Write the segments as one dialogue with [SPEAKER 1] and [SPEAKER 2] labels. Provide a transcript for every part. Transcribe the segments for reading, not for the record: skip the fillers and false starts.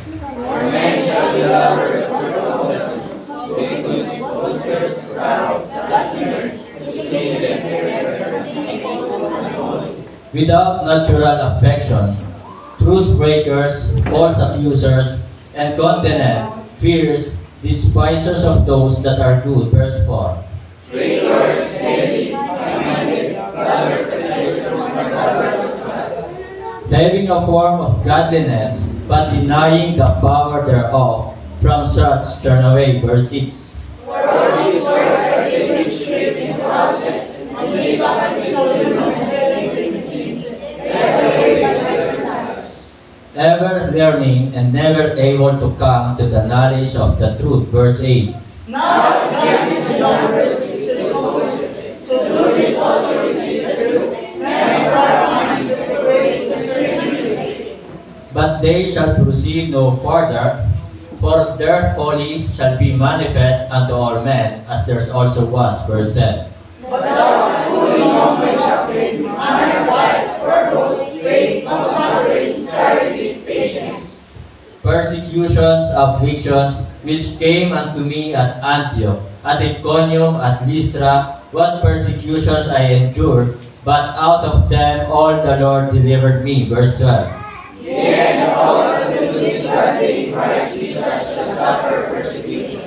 [SPEAKER 1] For men shall be lovers of their own selves, wicked, boasters, proud, blasphemers, deceiving their reverence,
[SPEAKER 2] without natural affections, truce breakers, false accusers, incontinent, fierce, despisers of those that are good. Verse 4.
[SPEAKER 1] traitors, heady, high-minded, lovers of pleasure, and lovers of God,
[SPEAKER 2] Having a form of godliness, but denying the power thereof, from such turn away. Verse 6.
[SPEAKER 1] for these words are they which live in houses, and live up the children of the sins,
[SPEAKER 2] Ever learning and never able to come to the knowledge of the truth. Verse 8.
[SPEAKER 1] Now against the numbers is the Moses, to do this also receive the truth, and our minds to pray concerning it.
[SPEAKER 2] But they shall proceed no farther, for their folly shall be manifest unto all men, as theirs also was. Verse 10.
[SPEAKER 1] But thou hast fully known my doctrine, honor, life, purpose, faith, long-suffering, charity, patience.
[SPEAKER 2] Persecutions, afflictions, which came unto me at Antioch, at Iconium, at Lystra, what persecutions I endured, but out of them all the Lord delivered me. Verse 12.
[SPEAKER 1] Yea, and all that believe godly in Christ Jesus shall suffer persecution.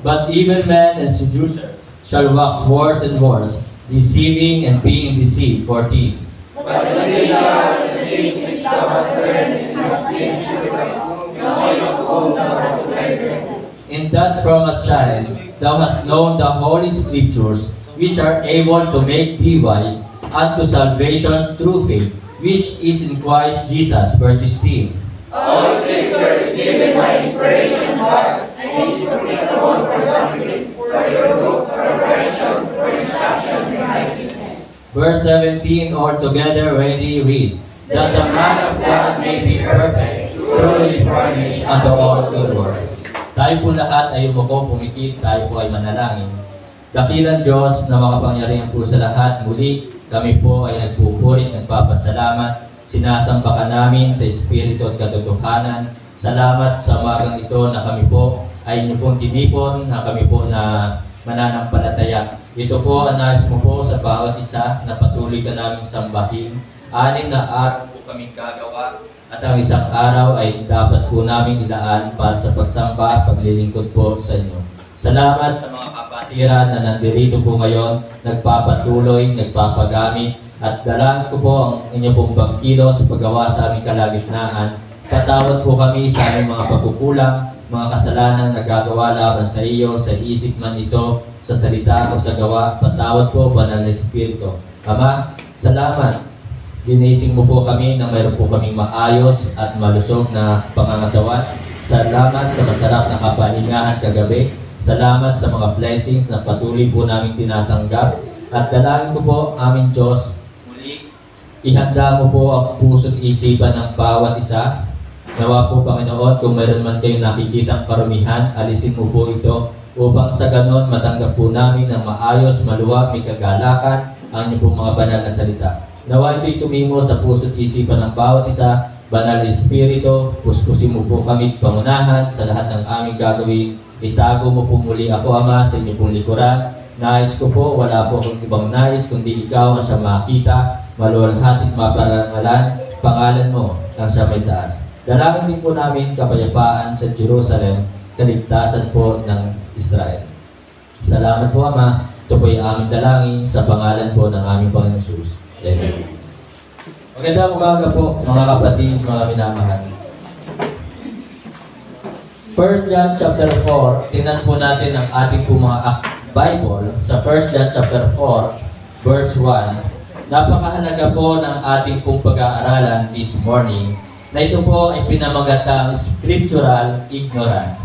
[SPEAKER 2] But evil men and seducers shall wax worse and worse, deceiving and being deceived. 14.
[SPEAKER 1] But when they are the things which thou hast learned and hast been purified, knowing of whom thou hast learned them.
[SPEAKER 2] In that from a child thou hast known the holy scriptures, which are able to make thee wise unto salvation through faith, which is in Christ Jesus. Verse 16.
[SPEAKER 1] All scripture is given by inspiration of God, and is profitable for doctrine, for reproof, for correction, for instruction in righteousness.
[SPEAKER 2] Verse 17, altogether ready, read, that the man of God may be perfect, truly furnished unto all good works. Tayo po lahat ay umuko, pumikit, tayo po ay manalangin. Dakilang Diyos na makapangyarihan po sa lahat, muli kami po ay nagpupurit, nagpapasalamat, sinasamba ka namin sa Espiritu at katotohanan. Salamat sa umagang ito na kami po ay inyo pong tinipon, na kami po na mananampalataya. Ito po ang nais mo po sa bawat isa na patuloy ka naming sambahin. 6 na araw po kaming gagawa at ang isang araw ay dapat po namin ilaan para sa pagsamba at paglilingkod po sa inyo. Salamat sa mga kapatiran na nandirito po ngayon, nagpapatuloy, nagpapagamit, at dalangin ko po ang inyo pong pagkilos sa paggawa sa aming kalagitnaan. Patawad po kami sa aming mga pagkukulang, mga kasalanan na gagawa laban sa iyo, sa isip man ito, sa salita o sa gawa. Patawad po, Banal na Espiritu. Ama, salamat. Ginising mo po kami na mayroon po kaming maayos at malusog na pangangatawan. Salamat sa masarap na kapahingahan kagabi. Salamat sa mga blessings na patuloy po namin tinatanggap. At dalangin ko po, aming Diyos, muli, ihanda mo po ang puso't isipan ng bawat isa. Nawa po, Panginoon, kung mayroon man kayong nakikitang karumihan, alisin mo po ito upang sa ganon matanggap po namin ng maayos, maluwag, may kagalakan ang inyong pong mga banal na salita. Nawa ito'y tumimo sa puso't isipan ng bawat isa. Banal na Espiritu, puspusin mo po kami pangunahan sa lahat ng aming gagawin. Itago mo po muli ako, Ama, sa inyong pong likuran. Nais ko po, wala po akong ibang nais, kundi ikaw ang siya makita, maluwalhati at maparangalan, pangalan mo ang siya may taas. Dalangin din po namin kapayapaan sa Jerusalem, kaligtasan po ng Israel. Salamat po, Ama. Ito po yung aming dalangin sa pangalan po ng aming Panginoon Jesus. Amen. Magandang umaga po, mga kapatid, mga minamahal. 1 John chapter 4, tingnan po natin ang ating po mga Bible sa 1 John chapter 4, verse 1. Napakahalaga po ng ating pong pag-aaralan this morning na ito po ay pinamagatang scriptural ignorance.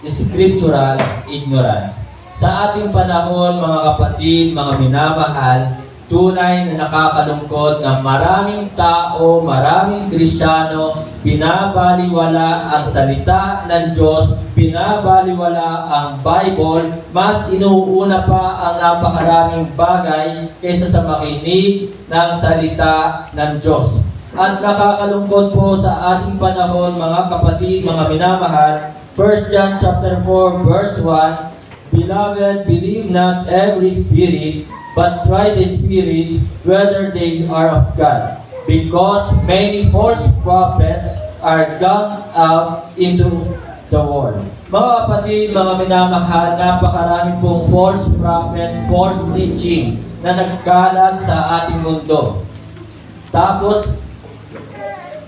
[SPEAKER 2] Scriptural ignorance. Sa ating panahon, mga kapatid, mga minamahal, tunay na nakakalungkot na maraming tao, maraming Kristiyano, binabaliwala ang salita ng Diyos, binabaliwala ang Bible, mas inuuna pa ang napakaraming bagay kaysa sa makinig ng salita ng Diyos. At nakakalungkot po sa ating panahon, mga kapatid, mga minamahal, 1 John chapter 4 verse 1, Beloved, believe not every spirit, but try the spirits whether they are of God, because many false prophets are gone out into the world. Mga kapatid, mga minamahal, napakarami pong false prophet, false teaching na nagkalat sa ating mundo. Tapos,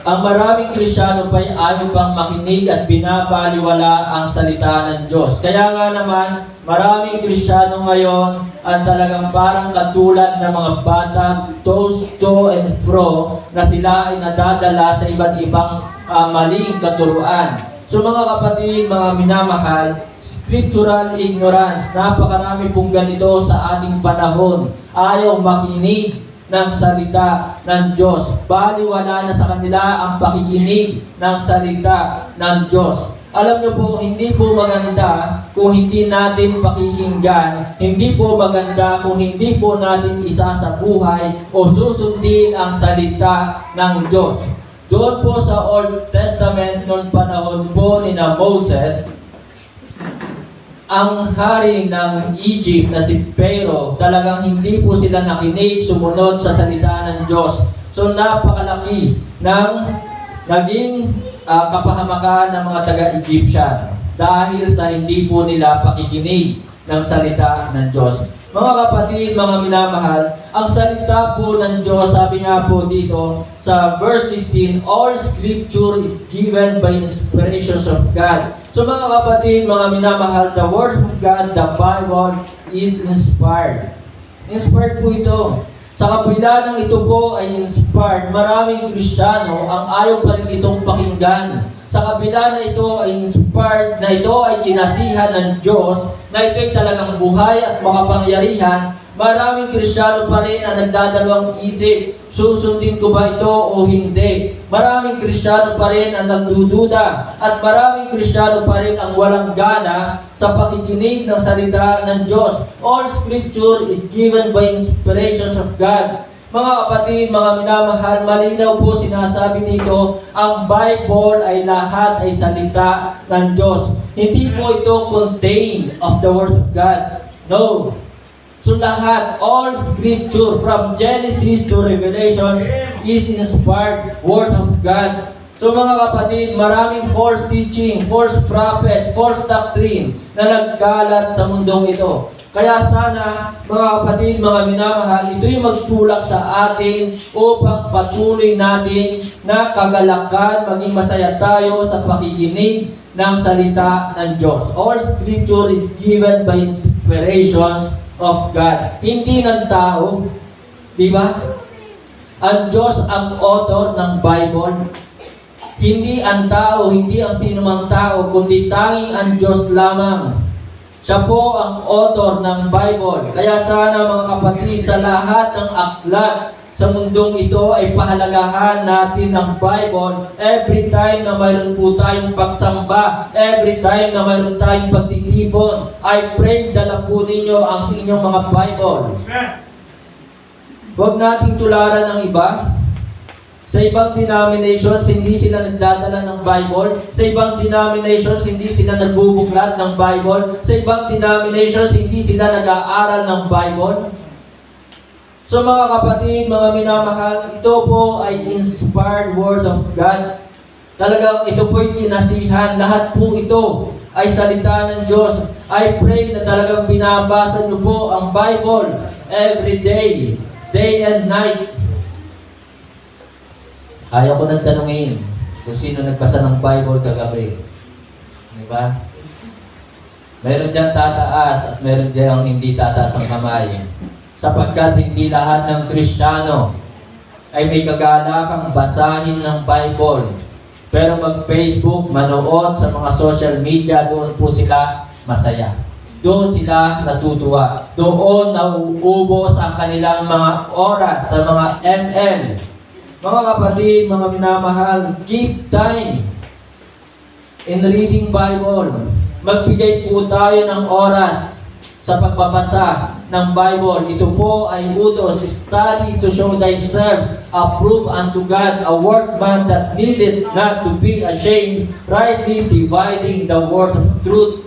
[SPEAKER 2] ang maraming Kristiyano pa'y ayaw pang makinig at binabaliwala ang salita ng Diyos. Kaya nga naman, maraming Kristiyano ngayon ang talagang parang katulad ng mga bata, toast to and fro, na sila ay nadadala sa iba't ibang maling katuruan. So mga kapatid, mga minamahal, scriptural ignorance, napakarami pong ganito sa ating panahon. Ayaw makinig ng salita ng Diyos. Baliwala na sa kanila ang pakikinig ng salita ng Diyos. Alam niyo po, hindi po maganda kung hindi natin pakikinggan, hindi po maganda kung hindi po natin isa sa buhay o susundin ang salita ng Diyos. Doon po sa Old Testament, noong panahon po ni Moses, ang hari ng Egypt na si Pharaoh, talagang hindi po sila nakinig, sumunod sa salita ng Diyos. So napakalaki ng naging kapahamakan ng mga taga-Egyptian dahil sa hindi po nila pakikinig ng salita ng Diyos. Mga kapatid, mga minamahal, ang salita po ng Diyos, sabi nga po dito sa verse 16, all scripture is given by inspirations of God. So mga kapatid, mga minamahal, the Word of God, the Bible, is inspired. Inspired po ito. Sa kabila ng ito po ay inspired, maraming Kristiyano ang ayaw pa rin itong pakinggan. Sa kabila na ito ay inspired, na ito ay kinasihan ng Diyos, na ito ay talagang buhay at makapangyarihan, maraming Kristiyano pa rin ang nagdadalawang isip, susundin ko ba ito o hindi? Maraming Kristiyano pa rin ang nagdududa, at maraming Kristiyano pa rin ang walang gana sa pakikinig ng salita ng Diyos. All Scripture is given by inspirations of God. Mga kapatid, mga minamahal, malinaw po sinasabi dito, ang Bible ay lahat ay salita ng Diyos. Hindi po ito contained of the Word of God. No. So lahat, all Scripture from Genesis to Revelation is inspired Word of God. So mga kapatid, maraming false teaching, false prophet, false doctrine na nagkalat sa mundong ito. Kaya sana, mga kapatid, mga minamahal, ito yung magtulak sa atin upang patuloy natin na kagalakan, maging masaya tayo sa pakikinig ng salita ng Diyos. All Scripture is given by inspirations of God. Hindi ng tao. Di ba? Ang Diyos ang author ng Bible. Hindi ang tao, hindi ang sinumang tao, kundi tanging ang Diyos lamang. Siya po ang author ng Bible. Kaya sana mga kapatid, sa lahat ng aklat sa mundong ito ay pahalagahan natin ang Bible. Every time na mayroon po tayong pagsamba, every time na mayroon tayong pagtitipon, I pray dala po ninyo ang inyong mga Bible. Huwag nating tularan ng iba. Sa ibang denominations, hindi sila nagdadala ng Bible. Sa ibang denominations, hindi sila nagbubuklat ng Bible. Sa ibang denominations, hindi sila nag-aaral ng Bible. So mga kapatid, mga minamahal, ito po ay inspired Word of God. Talagang ito po'y kinasihan. Lahat po ito ay salita ng Diyos. I pray na talagang binabasa niyo po ang Bible every day, day and night. Ayaw ko nang tanungin kung sino nagbasa ng Bible kagabi. Di ba? Meron diyang tataas at meron diyang hindi tataas ang kamay. Sapagkat hindi lahat ng Kristiyano ay may kagalakang basahin ng Bible. Pero mag-Facebook, manood sa mga social media, doon po sila masaya. Doon sila natutuwa. Doon nauubos ang kanilang mga oras sa mga ML. Mga kapatid, mga minamahal, keep time in reading Bible. Magbigay po tayo ng oras sa pagbabasa ng Bible. Ito po ay utos, study to show thyself approved unto God, a workman that needed not to be ashamed, rightly dividing the word of truth.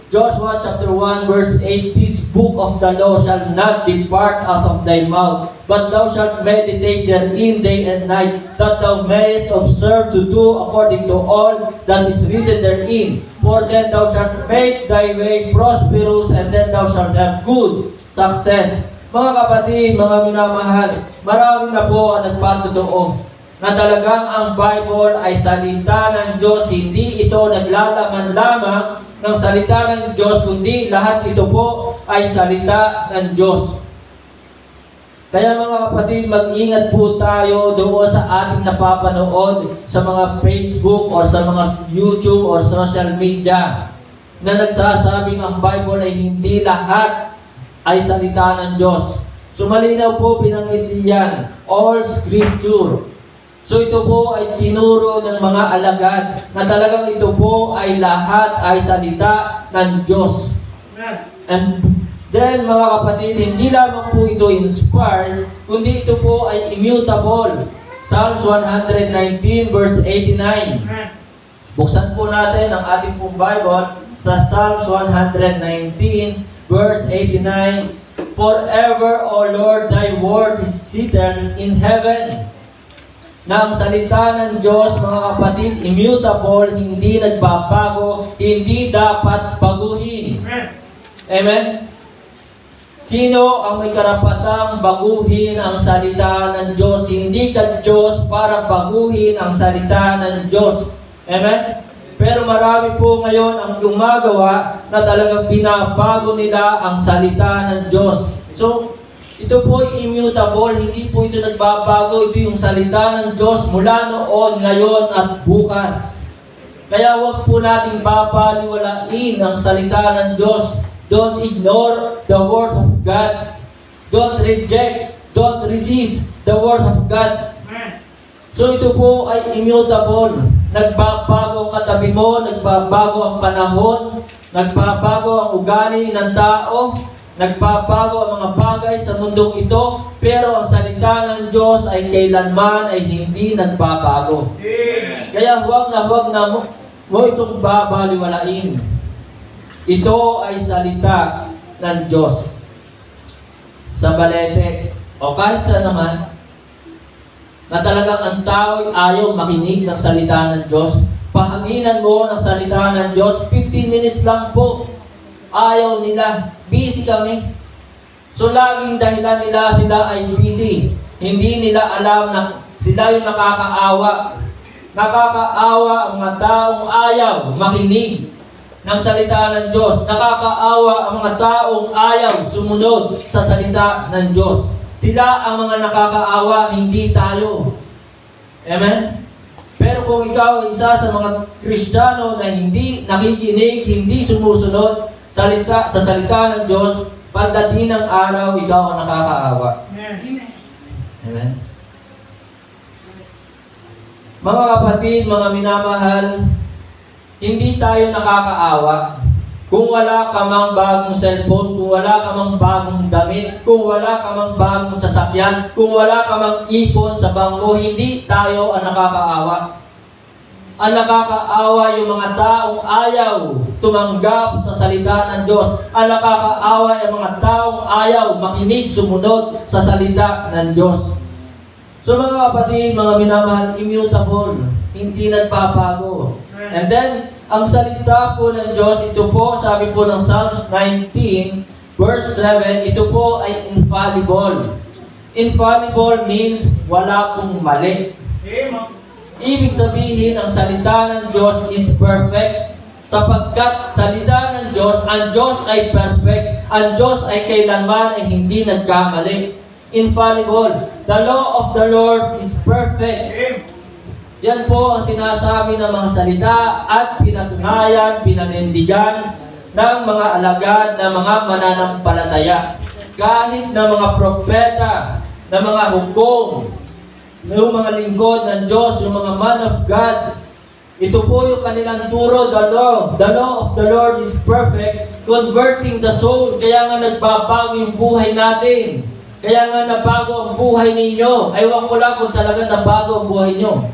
[SPEAKER 2] Joshua chapter 1 verse 8, this book of the law shall not depart out of thy mouth, but thou shalt meditate therein day and night, that thou mayest observe to do according to all that is written therein. For then thou shalt make thy way prosperous, and then thou shalt have good success. Mga kapatid, mga minamahal, marami na po ang nagpatotoo na talagang ang Bible ay salita ng Diyos. Hindi ito naglalaman lamang ng salita ng Diyos, kundi lahat ito po ay salita ng Diyos. Kaya mga kapatid, mag-ingat po tayo doon sa ating napapanood sa mga Facebook or sa mga YouTube or social media na nagsasabing ang Bible ay hindi lahat ay salita ng Diyos. So malinaw po binanggit diyan, all scripture. So ito po ay tinuro ng mga alagad na talagang ito po ay lahat ay salita ng Diyos. And then mga kapatid, hindi lamang po ito inspired, kundi ito po ay immutable. Psalms 119 verse 89. Buksan po natin ang ating pong Bible sa Psalms 119 verse 89. Forever, O Lord, thy word is settled in heaven. Na ang salita ng Diyos, mga kapatid, immutable, hindi nagbabago, hindi dapat baguhin. Amen? Sino ang may karapatang baguhin ang salita ng Diyos? Hindi ka Diyos para baguhin ang salita ng Diyos. Amen? Pero marami po ngayon ang gumagawa na talagang binabago nila ang salita ng Diyos. So, ito po ay immutable, hindi po ito nagbabago. Ito yung salita ng Diyos mula noon, ngayon at bukas. Kaya huwag po nating babaliwalain ang salita ng Diyos. Don't ignore the Word of God. Don't reject, don't resist the Word of God. So ito po ay immutable. Nagbabago ang katabi mo, nagbabago ang panahon, nagbabago ang ugali ng tao, nagbabago ang mga bagay sa mundong ito, pero ang salita ng Diyos ay kailanman ay hindi nagbabago. Kaya huwag na mo itong babaliwalain. Ito ay salita ng Diyos. Sa balete, o kahit saan naman, na talagang ang tao ay ayaw makinig ng salita ng Diyos, pahanginan mo ng salita ng Diyos, 15 minutes lang po. Ayaw nila. Busy kami. So laging dahilan nila sila ay busy. Hindi nila alam na sila yung nakakaawa. Nakakaawa ang mga taong ayaw makinig ng salita ng Diyos. Nakakaawa ang mga taong ayaw sumunod sa salita ng Diyos. Sila ang mga nakakaawa, hindi tayo. Amen? Pero kung ikaw isa sa mga Kristiyano na hindi nakikinig, hindi sumusunod sa salita ng Diyos, pagdating ng araw, ikaw ang nakakaawa. Amen? Mga kapatid, mga minamahal, hindi tayo nakakaawa kung wala ka mang bagong cellphone, kung wala ka mang bagong damit, kung wala ka mang bagong sasakyan, kung wala ka mang ipon sa bangko, hindi tayo ang nakakaawa. Ang nakakaawa yung mga taong ayaw tumanggap sa salita ng Diyos. Ang nakakaawa yung mga taong ayaw makinig, sumunod sa salita ng Diyos. So mga kapatid, mga minamahal, immutable, hindi nagbabago. And then, ang salita po ng Diyos, ito po, sabi po ng Psalms 19, verse 7, ito po ay infallible. Infallible means wala pong mali. Ibig sabihin, ang salita ng Diyos is perfect. Sapagkat salita ng Diyos, ang Diyos ay perfect. Ang Diyos ay kailanman ay hindi nagkamali. Infallible. The law of the Lord is perfect. Yan po ang sinasabi ng mga salita at pinatunayan, pinanindigan ng mga alagad na mga mananampalataya. Kahit na mga propeta, na mga hukom, yung mga lingkod ng Diyos, yung mga man of God, Ito po yung kanilang turo, the law of the Lord is perfect, converting the soul. Kaya nga nagbabago yung buhay natin. Kaya nga nabago ang buhay ninyo. Ewan ko lang kung talaga nabago ang buhay nyo.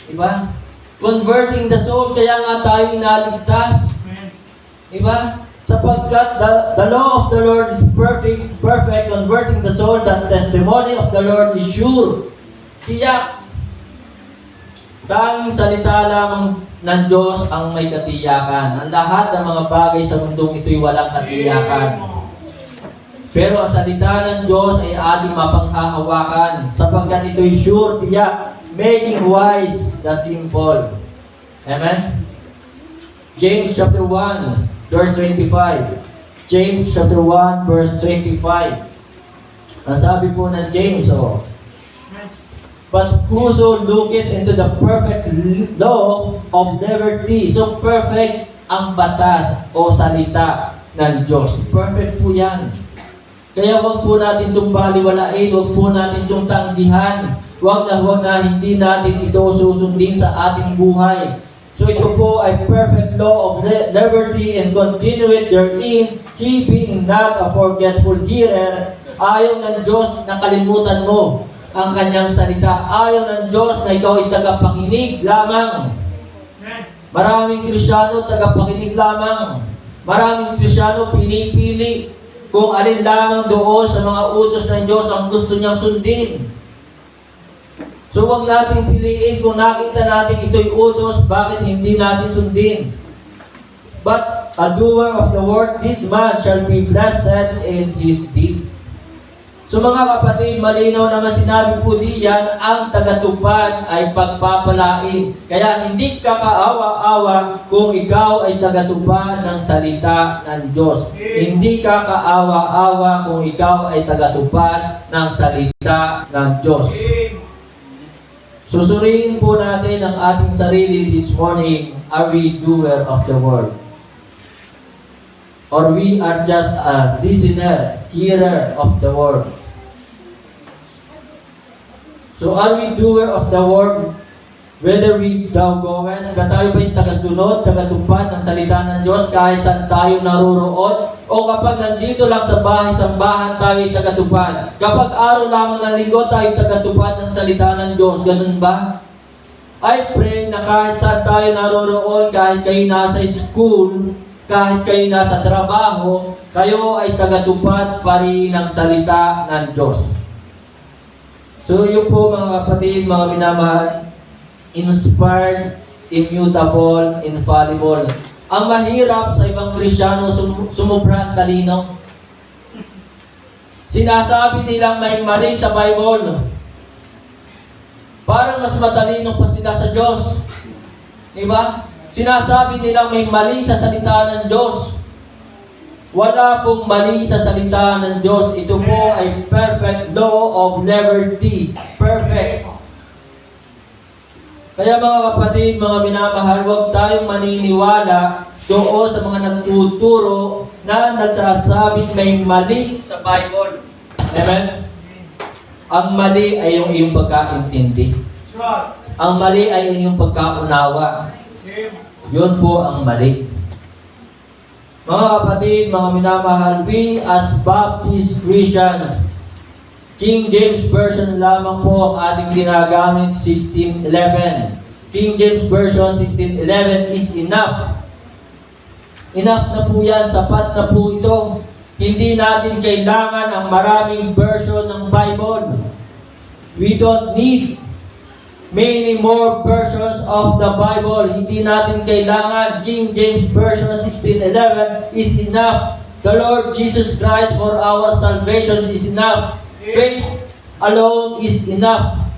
[SPEAKER 2] Diba? Converting the soul, kaya nga tayo inaligtas. Diba? Sapagkat the law of the Lord is perfect, converting the soul, the testimony of the Lord is sure. Tiyak. Tanging salita lamang ng Diyos ang may katiyakan. Ang lahat ng mga bagay sa mundong ito'y walang katiyakan. Pero ang salita ng Diyos ay ating mapanghahawakan sapagkat ito'y sure, tiyak, making wise the simple. Amen? James chapter 1, verse 25. James chapter 1, verse 25. Ang sabi po ng James, but whoso looketh into the perfect law of liberty. So perfect ang batas o salita ng Diyos. Perfect po yan. Kaya huwag po natin itong baliwalain, huwag po natin itong tanggihan. Huwag na hindi natin ito susundin sa ating buhay. So ito po ay perfect law of liberty and continue it therein, he being not a forgetful hearer. Ayaw ng Diyos na kalimutan mo ang kanyang salita. Ayaw ng Diyos na ikaw ay tagapakinig lamang. Maraming Kristiyano tagapakinig lamang. Maraming Kristiyano pinipili kung alin lamang doon sa mga utos ng Diyos ang gusto niyang sundin. So huwag natin piliin kung nakita natin ito'y utos, bakit hindi natin sundin. But a doer of the word, this man shall be blessed in his deed. So mga kapatid, malinaw naman sinabi po diyan, ang tagatupad ay pagpapalain. Kaya hindi ka kaawa-awa kung ikaw ay tagatupad ng salita ng Diyos. Hindi ka kaawa-awa kung ikaw ay tagatupad ng salita ng Diyos. Susuriin po natin ang ating sarili this morning. Are we doer of the word? Or we are just a listener, hearer of the word? So are we doer of the word? Whether we thou goest, na tayo ba yung tagasunod, tagatupad ng salita ng Diyos kahit saan tayo naroroon? O kapag nandito lang sa bahay-sambahan tayo ay tagatupad? Kapag araw lamang ng linggo tayo tagatupad ng salita ng Diyos, ganun ba? I pray na kahit saan tayo naroroon, kahit kayo nasa school, kahit kayo nasa trabaho, kayo ay tagatupad pa rin ng salita ng Diyos. So yun po mga kapatid, mga minamahal, inspired, immutable, infallible. Ang mahirap sa ibang Kristiyano, sumubra talino. Sinasabi nilang may mali sa Bible. Parang mas matalino pa sila sa Diyos. Diba? Sinasabi nilang may mali sa salita ng Diyos. Wala pong mali sa salita ng Diyos. Ito po ay perfect law of liberty. Perfect. Kaya mga kapatid, mga minamahal, huwag tayong maniniwala doon sa mga nagtuturo na nagsasabing may mali sa Bible. Amen? Ang mali ay yung iyong pagkaintindi. Ang mali ay yung iyong pagkaunawa. Yun po ang mali. Mga kapatid, mga minamahal, we as Baptist Christians, King James Version lamang po ang ating ginagamit, 1611. King James Version 1611 is enough. Enough na po yan, sapat na po ito. Hindi natin kailangan ang maraming version ng Bible. We don't need many more versions of the Bible. Hindi natin kailangan. King James Version 1611 is enough. The Lord Jesus Christ for our salvation is enough. Faith alone is enough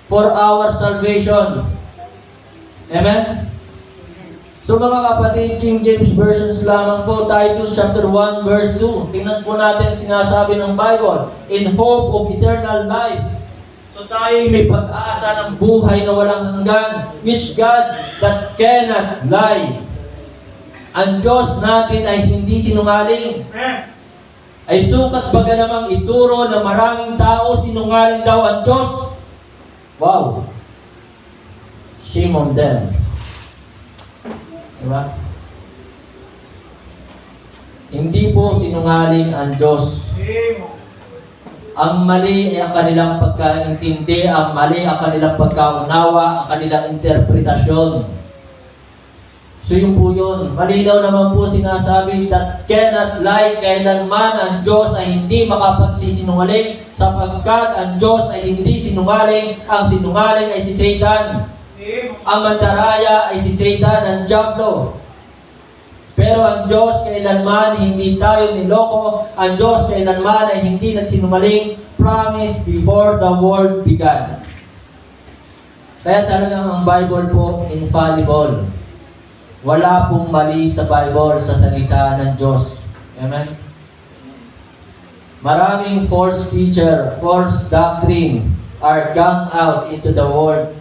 [SPEAKER 2] for our salvation. Amen? So mga kapatid, King James Versions lamang po, Titus chapter 1 verse 2. Tingnan po natin sinasabi ng Bible, in hope of eternal life. So tayo may pag-asa ng buhay na walang hanggan, which God that cannot lie. Ang Diyos natin ay hindi sinungaling. Ay sukat baga namang ituro ng maraming tao, sinungaling daw ang Diyos. Wow! shame on them. Diba? Hindi po sinungaling ang Diyos. Ang mali ay ang kanilang pagkaintindi, ang mali ang kanilang pagkaunawa, ang kanilang interpretasyon. So yun po yun. Malinaw naman po sinasabi that cannot lie, kailanman ang Diyos ay hindi makapagsisinungaling sapagkat ang Diyos ay hindi sinungaling, ang sinungaling ay si Satan. Ang mandaraya ay si Satan, ang Diablo. Pero ang Diyos kailanman hindi tayo niloko, ang Diyos kailanman ay hindi nagsinungaling, promise before the world began. Kaya talagang ang Bible po infallible. Wala pong mali sa Bible, sa salita ng Diyos. Amen? Maraming false teacher, false doctrine are gone out into the world.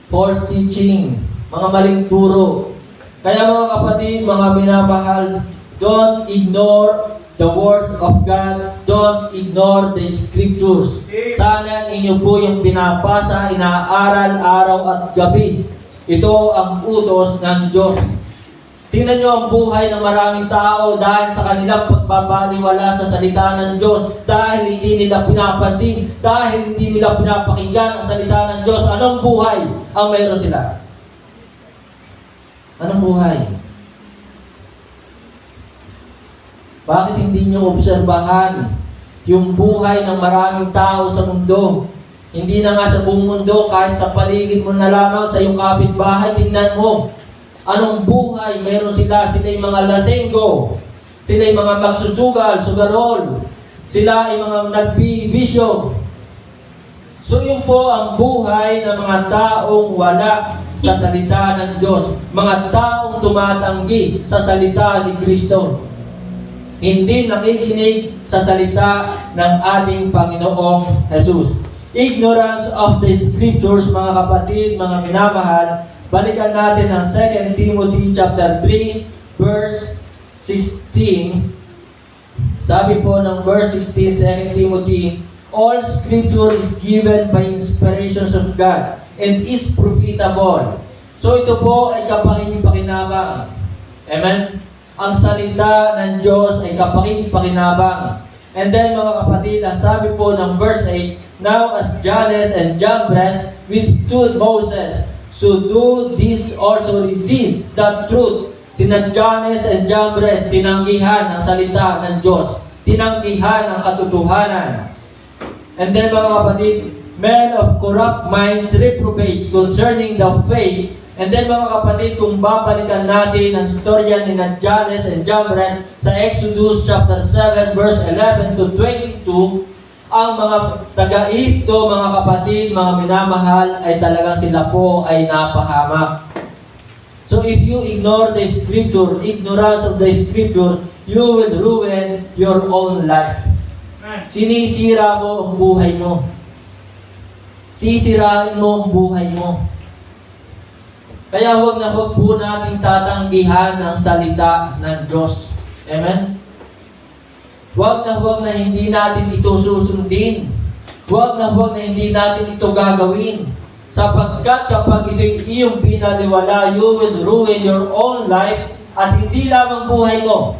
[SPEAKER 2] False teaching, mga maling turo. Kaya mga kapatid, mga minamahal, don't ignore the Word of God. Don't ignore the Scriptures. Sana inyo po yung binabasa, inaaral araw at gabi. Ito ang utos ng Diyos. Tingnan nyo ang buhay ng maraming tao dahil sa kanilang pagbabaliwala sa salita ng Diyos, dahil hindi nila pinapansin, dahil hindi nila pinapakinggan ang salita ng Diyos. Anong buhay ang mayroon sila? Anong buhay? Bakit hindi nyo obserbahan yung buhay ng maraming tao sa mundo? Hindi na nga sa buong mundo, kahit sa paligid mo na lamang, sa iyong kapitbahay, tingnan mo. Anong buhay meron sila? Sila yung mga lasenggo. Sila yung mga magsusugal, sugarol. Sila yung mga nagbibisyo. So yun po ang buhay ng mga taong wala sa salita ng Diyos. Mga taong tumatanggi sa salita ni Kristo. Hindi nakikinig sa salita ng ating Panginoong Jesus. Ignorance of the Scriptures, mga kapatid, mga minamahal. Balikan natin ang 2 Timothy chapter 3, verse 16. Sabi po ng verse 16, 2 Timothy, all Scripture is given by inspirations of God and is profitable. So ito po ay kapakinabangan. Amen? Ang salita ng Diyos ay kapakinabangan. And then mga kapatid, ang sabi po ng verse 8, now as Jannes and Jambres withstood Moses, so do this also resist the truth. Sina Jannes and Jambres, tinanggihan ang salita ng Diyos. Tinanggihan ang katotohanan. And then mga kapatid, men of corrupt minds reprobate concerning the faith. And then mga kapatid, kung babalikan natin ang storya ni Jannes and Jambres sa Exodus chapter 7 verse 11 to 22, ang mga taga-Ehipto, mga kapatid, mga minamahal, ay talagang sila po ay napahamak. So if you ignore the Scripture, ignorance of the Scripture, you will ruin your own life. Sinisira mo ang buhay mo. Sisirain mo ang buhay mo. Kaya huwag na huwag po natin tatanggihan ang salita ng Diyos. Amen? Huwag na hindi natin ito susundin. Huwag na hindi natin ito gagawin. Sapagkat kapag ito'y iyong binaliwala, you will ruin your own life at hindi lamang buhay mo.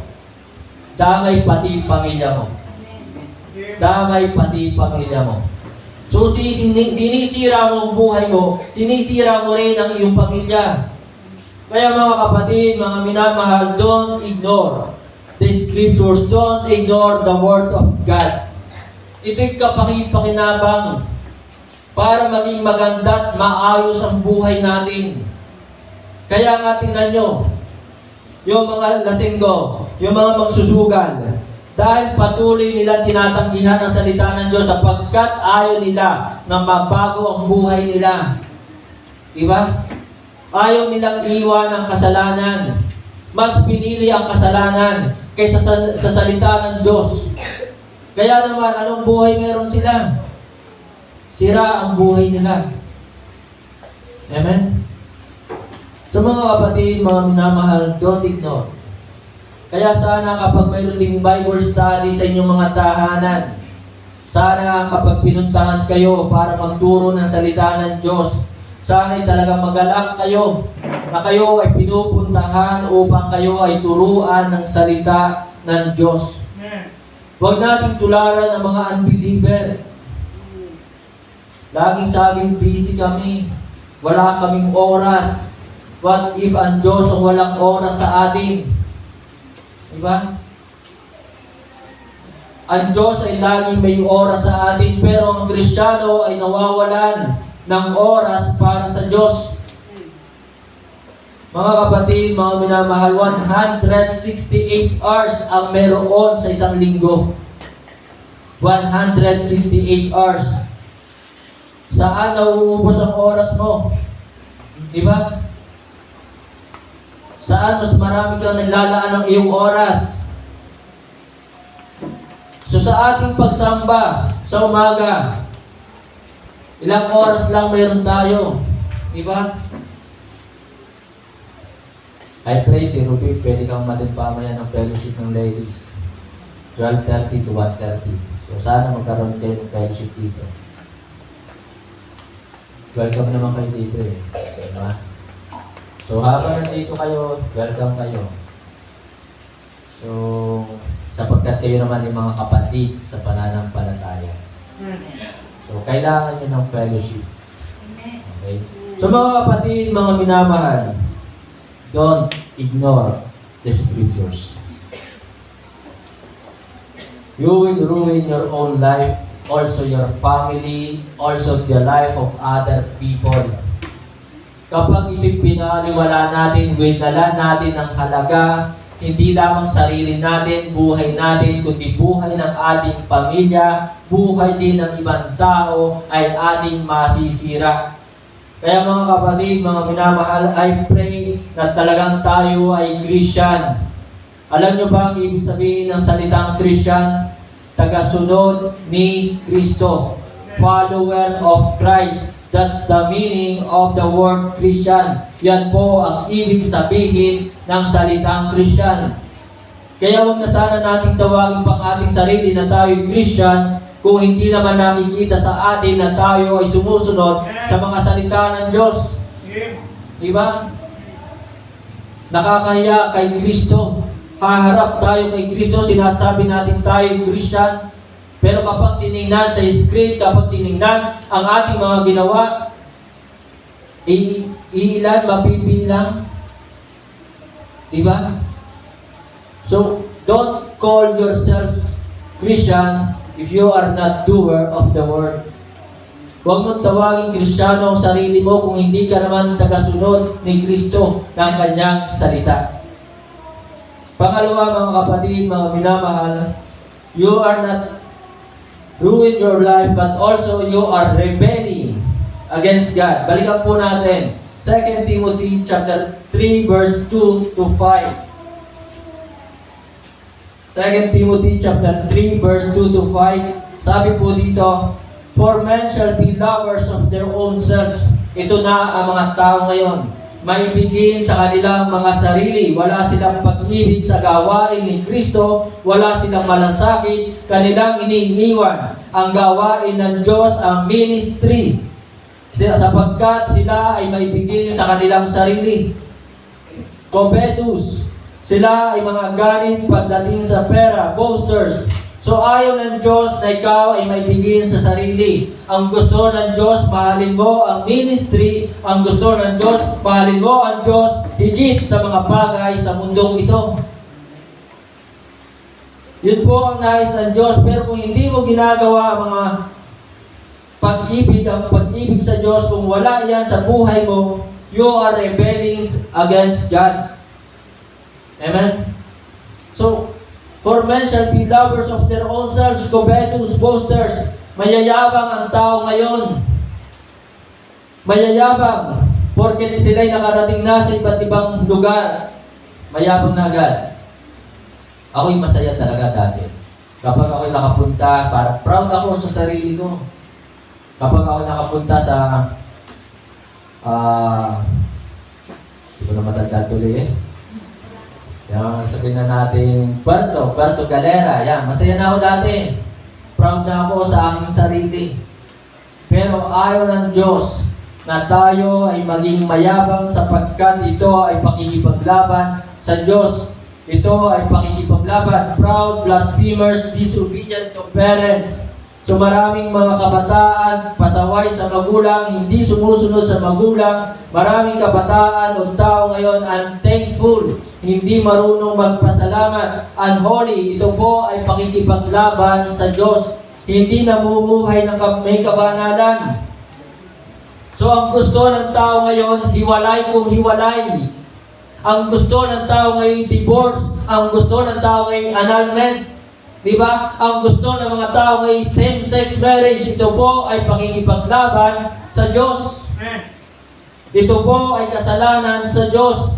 [SPEAKER 2] Damay pati pamilya mo. Damay pati pamilya mo. So sinisira mo ang buhay mo, sinisira mo rin ang iyong pamilya. Kaya mga kapatid, mga minamahal, don't ignore the Scriptures, don't ignore the Word of God. Ito'y kapakipakinabang para maging maganda at maayos ang buhay natin. Kaya nga tingnan nyo, yung mga lasenggo, yung mga magsusugal, dahil patuloy nilang tinatanggihan ang salita ng Diyos sapagkat ayaw nila na mabago ang buhay nila. Diba? Ayaw nilang iwan ang kasalanan. Mas pinili ang kasalanan kaysa sa salita ng Diyos. Kaya naman, anong buhay meron sila? Sira ang buhay nila. Amen? So mga kapatid, mga minamahal, don't ignore. Kaya sana kapag mayroon ding Bible study sa inyong mga tahanan, sana kapag pinuntahan kayo para magturo ng salita ng Diyos, Sana'y talagang magalak kayo na kayo ay pinupuntahan upang kayo ay turuan ng salita ng Diyos. Huwag nating tularan ang mga unbeliever. Laging sabing busy kami. Wala kaming oras. What if ang Diyos ang walang oras sa atin? Diba? Ang Diyos ay laging may oras sa atin, pero ang Kristiyano ay nawawalan ng oras para sa Diyos. Mga kapatid, mga minamahal, 168 hours ang meron sa isang linggo. 168 hours. Saan nauubos ang oras mo? Diba? Saan mas marami kang naglalaan ng iyong oras? So sa ating pagsamba sa umaga, ilang oras lang mayroon tayo? Diba? I pray si Ruby, pwede kang matin pamaya ng fellowship ng ladies. 12:30 to 1:30. So sana magkaroon kayo ng fellowship dito. Welcome naman kayo dito eh. Diba? So habang nandito kayo, welcome kayo. So sapagkat kayo naman yung mga kapatid sa pananampalataya. So kailangan nyo ng fellowship. Okay? So mga kapatid, mga minamahal, don't ignore the scriptures. You will ruin your own life, also your family, also the life of other people. Kapag ito'y pinaliwala natin, winala natin ang halaga, hindi lamang sarili natin, buhay natin, kundi buhay ng ating pamilya, buhay din ng ibang tao ay ating masisira. Kaya mga kapatid, mga minamahal, I pray na talagang tayo ay Christian. Alam nyo ba ang ibig sabihin ng salitang Christian? Tagasunod ni Kristo. Follower of Christ. That's the meaning of the word Christian. Yan po ang ibig sabihin ng salitang Christian. Kaya huwag na sana nating tawagin pang ating sarili na tayo Christian kung hindi naman nakikita sa atin na tayo ay sumusunod sa mga salita ng Diyos. Diba? Nakakahiya kay Kristo. Haharap tayo kay Kristo, sinasabi natin tayo Christian. Pero kapag tinignan sa script, kapag tinignan ang ating mga ginawa, ilan mapipilang? Diba? So, don't call yourself Christian if you are not doer of the word. Huwag mong tawagin Kristiyano ang sarili mo kung hindi ka naman tagasunod ni Kristo ng kanyang salita. Pangalawa, mga kapatid, mga minamahal, you are not ruin your life, but also you are rebelling against God. Balikan po natin. 2 Timothy chapter 3 verse 2 to 5. 2 Timothy chapter 3 verse 2 to 5. Sabi po dito, for men shall be lovers of their own selves. Ito na ang mga tao ngayon. Maibigin sa kanilang mga sarili. Wala silang pag-ibig sa gawain ni Kristo. Wala silang malasakit. Kanilang iniiwan ang gawain ng Diyos, ang ministry. Sapagkat sila ay maibigin sa kanilang sarili. Covetous. Sila ay mga ganin pagdating sa pera. Boasters. So ayaw ng Diyos na ikaw ay maibigin sa sarili. Ang gusto ng Diyos, mahalin mo ang ministry. Ang gusto ng Diyos, mahalin mo ang Diyos higit sa mga bagay sa mundong ito. Yun po ang nais ng Diyos. Pero kung hindi mo ginagawa ang mga pag-ibig, ang pag-ibig sa Diyos, kung wala yan sa buhay mo, you are rebelling against God. Amen? So, for men shall be lovers of their own selves, covetous, boasters. Mayayabang ang tao ngayon. Mayayabang. Porket sila'y nakarating na sa iba't ibang lugar. Mayabang na agad. Ako'y masaya talaga dati. Kapag ako'y nakapunta, parang proud ako sa sarili ko. Kapag ako'y nakapunta sa hindi ko na matanda tuloy eh. Yan, sabihin na natin, Puerto Galera. Yan, masaya na ako dati. Proud na ako sa aking sarili. Pero ayaw ng Diyos
[SPEAKER 3] na tayo ay maging mayabang sapagkat ito ay pakikipaglaban sa Diyos. Ito ay pakikipaglaban, proud, blasphemers, disobedient to parents. So maraming mga kabataan, pasaway sa magulang, hindi sumusunod sa magulang. Maraming kabataan o tao ngayon unthankful, hindi marunong magpasalamat, unholy. Ito po ay pakikipaglaban sa Diyos. Hindi namumuhay ng may kabanalan. So ang gusto ng tao ngayon, hiwalay kung hiwalay. Ang gusto ng tao ngayon, divorce. Ang gusto ng tao ngayon, annulment. Diba? Ang gusto ng mga tao ngayon, same-sex marriage. Ito po ay pakikipaglaban sa Diyos. Ito po ay kasalanan sa Diyos.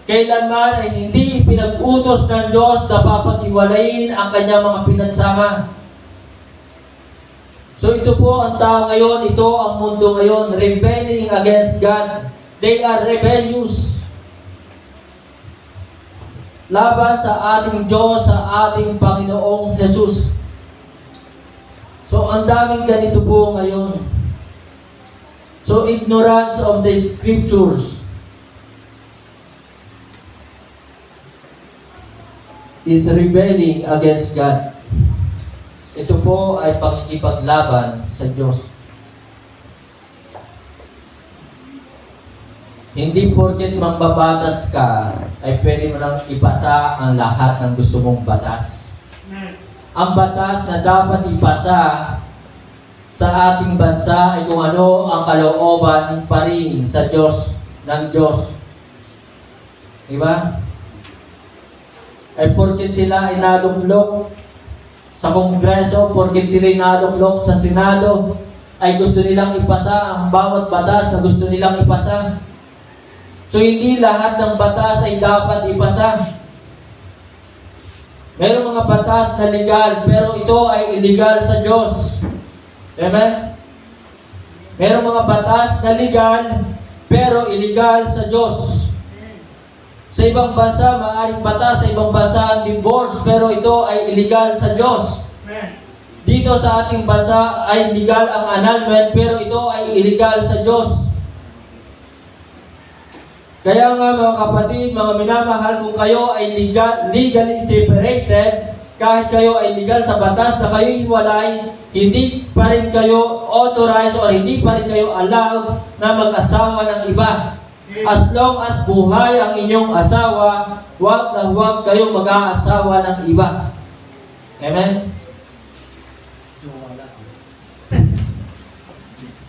[SPEAKER 3] Kailanman ay hindi pinag-utos ng Diyos na papaghiwalayin ang kanyang mga pinagsama. So ito po ang tao ngayon, ito ang mundo ngayon, rebelling against God. They are rebellious. Laban sa ating Diyos, sa ating Panginoong Jesus. So ang daming ganito po ngayon. So ignorance of the scriptures is rebelling against God. Ito po ay pakikipaglaban sa Diyos. Hindi porket mambabatas ka, ay pwede mo lang ipasa ang lahat ng gusto mong batas. Ang batas na dapat ipasa sa ating bansa ay kung ano ang kalooban pa rin sa Diyos, ng Diyos. Diba? Ay porket sila ay naluklok sa Kongreso, porket sila ay naluklok sa Senado, ay gusto nilang ipasa ang bawat batas na gusto nilang ipasa. So hindi lahat ng batas ay dapat ipasa. Mayroong mga batas na legal, pero ito ay illegal sa Diyos. Amen? Mayroong mga batas na legal, pero illegal sa Diyos. Sa ibang bansa, maaaring batas sa ibang bansa ang divorce, pero ito ay illegal sa Diyos. Dito sa ating bansa ay legal ang annulment, pero ito ay illegal sa Diyos. Kaya nga mga kapatid, mga minamahal, kung kayo ay legally separated, kahit kayo ay legal sa batas na kayo hiwalay, hindi pa rin kayo authorized o hindi pa rin kayo allowed na mag-asawa ng iba. As long as buhay ang inyong asawa, huwag na huwag kayo mag-aasawa ng iba. Amen?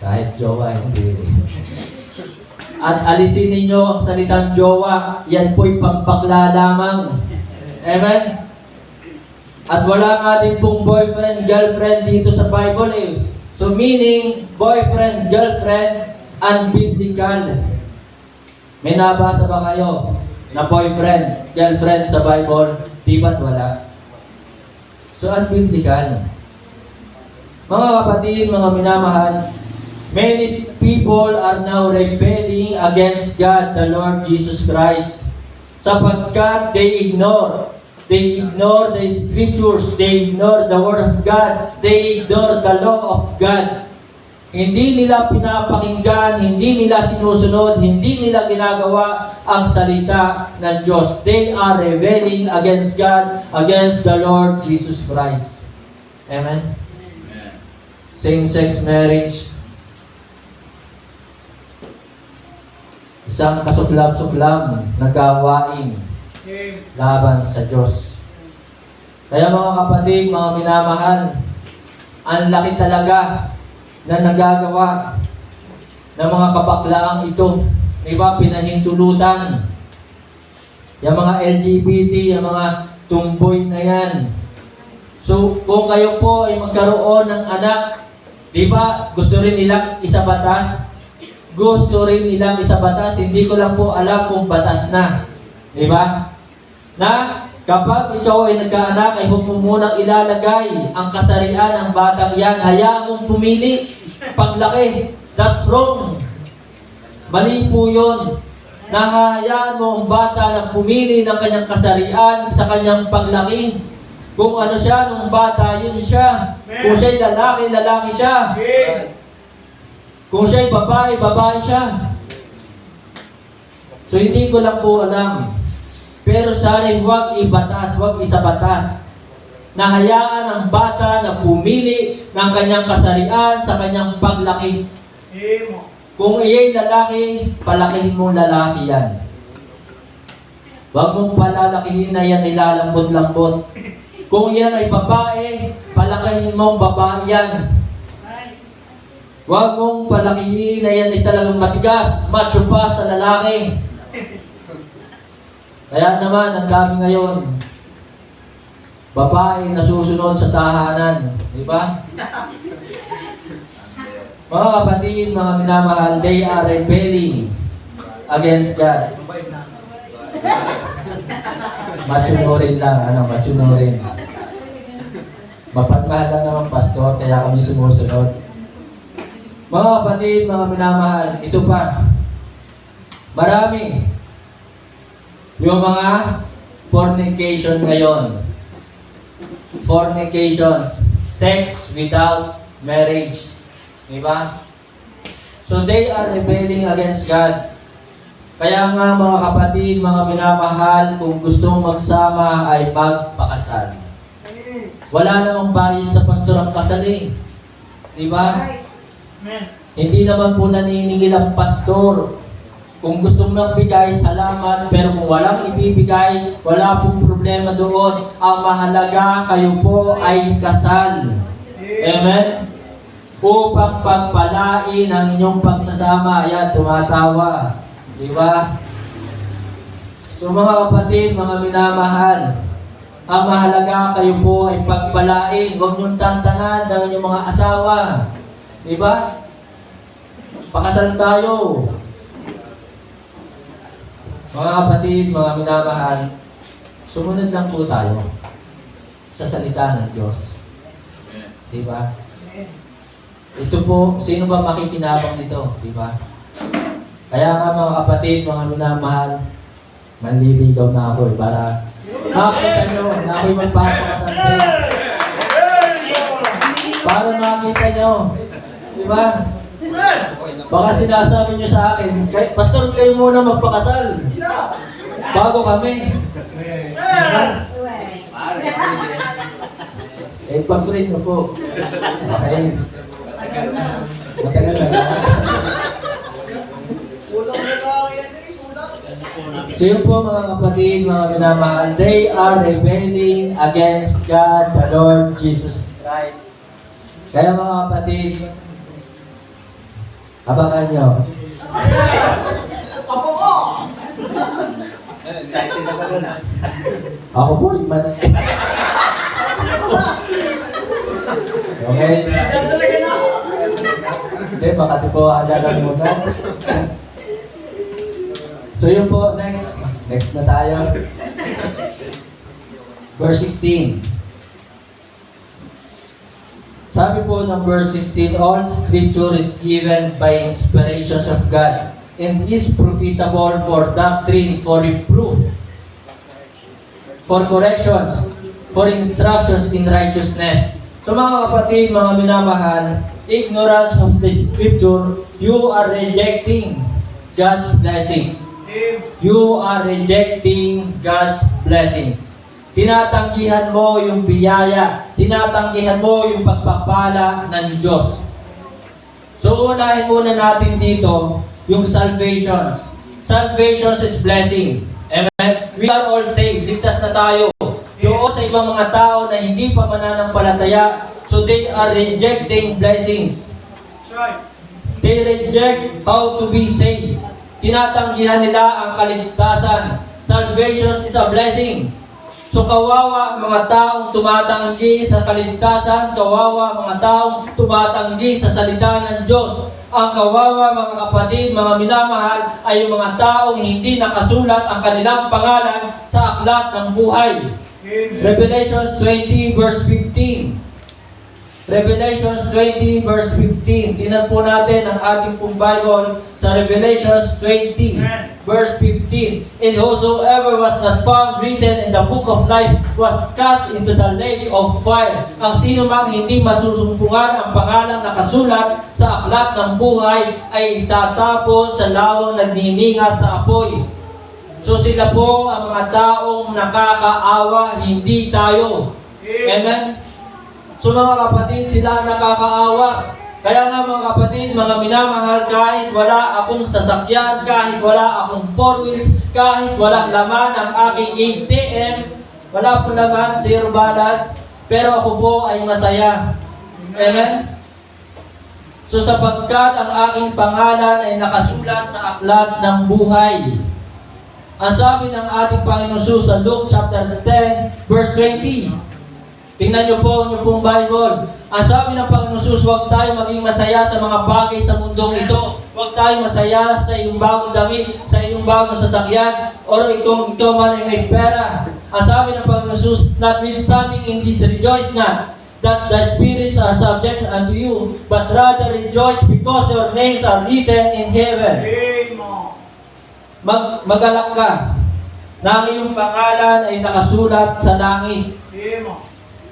[SPEAKER 3] Kahit jowa, hindi. At alisin ninyo ang salitang jowa, yan po'y pampakla lamang. Amen? At wala nga din pong boyfriend, girlfriend dito sa Bible eh. So meaning, boyfriend, girlfriend, unbiblical. May nabasa ba kayo na boyfriend, girlfriend sa Bible? Di ba't wala? So unbiblical. Mga kapatid, mga minamahal, many people are now rebelling against God, the Lord Jesus Christ, sapagkat they ignore the scriptures, they ignore the word of God, they ignore the law of God. Hindi nila pinapakinggan, hindi nila sinusunod, hindi nila ginagawa ang salita ng Diyos. They are rebelling against God, against the Lord Jesus Christ. Amen? Same-sex marriage, isang kasuklam-suklam na gawain laban sa Diyos. Kaya mga kapatid, mga minamahal, ang laki talaga na nagagawa ng mga kabaklaang ito. Diba? Pinahintulutan. Yung mga LGBT, yung mga tumboy na yan. So, kung kayo po ay magkaroon ng anak, diba, gusto rin nilang isabatas? Gusto rin nilang isabatas, hindi ko lang po alam kung batas na. Diba? Na kapag ikaw ay nagkaanak, ay huwag mo munang ilalagay ang kasarian ng batang yan. Hayaan mong pumili. Paglaki, that's wrong. Mali po yun. Nahahayaan mo ang bata na pumili ng kanyang kasarian sa kanyang paglaki. Kung ano siya nung bata, yun siya. Kung siya'y lalaki, lalaki siya. Kung siya'y babae, babae siya. So hindi ko lang po alam. Pero sana huwag ibatas, huwag isabatas. Nahayaan ang bata na pumili ng kanyang kasarian sa kanyang paglaki. Kung iya'y lalaki, palakihin mong lalaki yan. Huwag mong palalakihin na yan nilalambot-lambot. Kung yan ay babae, palakihin mong babae yan. Huwag mong palakihin na yan ay talagang matigas, macho pa sa lalaki. Kaya naman, ang dami ngayon, babae na susunod sa tahanan. Di ba? Mga kapatid, mga minamahal, they are rebelling against God. Machunurin lang, machunurin. Mapagmahal lang naman, pastor, kaya kami sumusunod. Mga kapatid, mga minamahal, ito pa. Marami. Yung mga fornication ngayon. Fornications. Sex without marriage. Diba? So they are rebelling against God. Kaya nga mga kapatid, mga minamahal, kung gustong magsama ay magpakasal. Wala namang bayad sa pastor ang kasal eh. Diba? Hindi naman po naniningil ang pastor. Kung gusto mong magbigay, salamat. Pero kung walang ibibigay, wala pong problema doon. Ang mahalaga, kayo po ay kasal. Amen? Upang pagpalain ang inyong pagsasama. Ayan, tumatawa. Diba? So mga kapatid, mga minamahal, ang mahalaga, kayo po ay pagpalain. Huwag niyong tantanan ng inyong mga asawa. Diba? Pakasal tayo. Mga kapatid, mga minamahal, sumunod lang po tayo sa salita ng Diyos. Diba? Ito po, sino ba makikinabang nito? Diba? Kaya nga mga kapatid, mga minamahal, manliligaw na ako para makita nyo na ako'y magpapakasal kayo. Para makita nyo. Diba? Baka sinasabi nyo sa akin, pastor, kayo muna magpakasal. Bago kami. Diba? Eh, pag-pray nyo po. Okay. Matagal na. So yun po mga kapatid, mga minamahal, they are rebelling against God, the Lord Jesus Christ. Kaya mga kapatid, abangan nyo. Ako po, iman. Okay? Hindi, baka di po agalamutan. So yun po, next. Next na tayo. Verse 16. Sabi po ng verse 16, all scripture is given by inspirations of God and is profitable for doctrine, for reproof, for corrections, for instructions in righteousness. So mga kapatid, mga minamahal, ignorance of the scripture, you are rejecting God's blessing. You are rejecting God's blessings. Tinatanggihan mo yung biyaya, tinatanggihan mo yung pagpapala ng Diyos. So unahin muna natin dito yung salvations. Salvations is blessing. Amen? We are all saved. Ligtas na tayo. Doon sa ibang mga tao na hindi pa mananampalataya, so they are rejecting blessings. They reject how to be saved. Tinatanggihan nila ang kaligtasan. Salvation is a blessing. So kawawa mga taong tumatanggi sa kaligtasan, kawawa mga taong tumatanggi sa salita ng Diyos. Ang kawawa mga kapatid, mga minamahal, ay yung mga taong hindi nakasulat ang kanilang pangalan sa aklat ng buhay. Revelation 20 verse 15. Revelations 20 verse 15. Tingnan po natin ang ating pong Bible sa Revelations 20 verse 15. And whosoever was not found written in the book of life was cast into the lake of fire. Ang sino mang hindi masusumpungan ang pangalang nakasulat sa aklat ng buhay ay tatapon sa lawang nagnininga sa apoy. So sila po ang mga taong nakakaawa, hindi tayo. Amen? So mga kapatid, sila nakakaawa. Kaya nga mga kapatid, mga minamahal, kahit wala akong sasakyan, kahit wala akong four wheels, kahit walang laman ang aking ATM, wala po laman, zero balance, pero ako po ay masaya. Amen? So sapagkat ang aking pangalan ay nakasulat sa aklat ng buhay. Ang sabi ng ating Panginoon Jesus sa Luke chapter 10, verse 20. Tingnan niyo po ang pong Bible. Ang sabi ng Panginoon Jesus, huwag tayo maging masaya sa mga bagay sa mundong ito. Huwag tayo masaya sa iyong bagong damit, sa iyong bagong sasakyan, o ikaw man ay may pera. Ang sabi ng Panginoon Jesus, notwithstanding in this rejoice not, that the spirits are subject unto you, but rather rejoice because your names are written in heaven. Magalak ka na ang iyong pangalan ay nakasulat sa langit.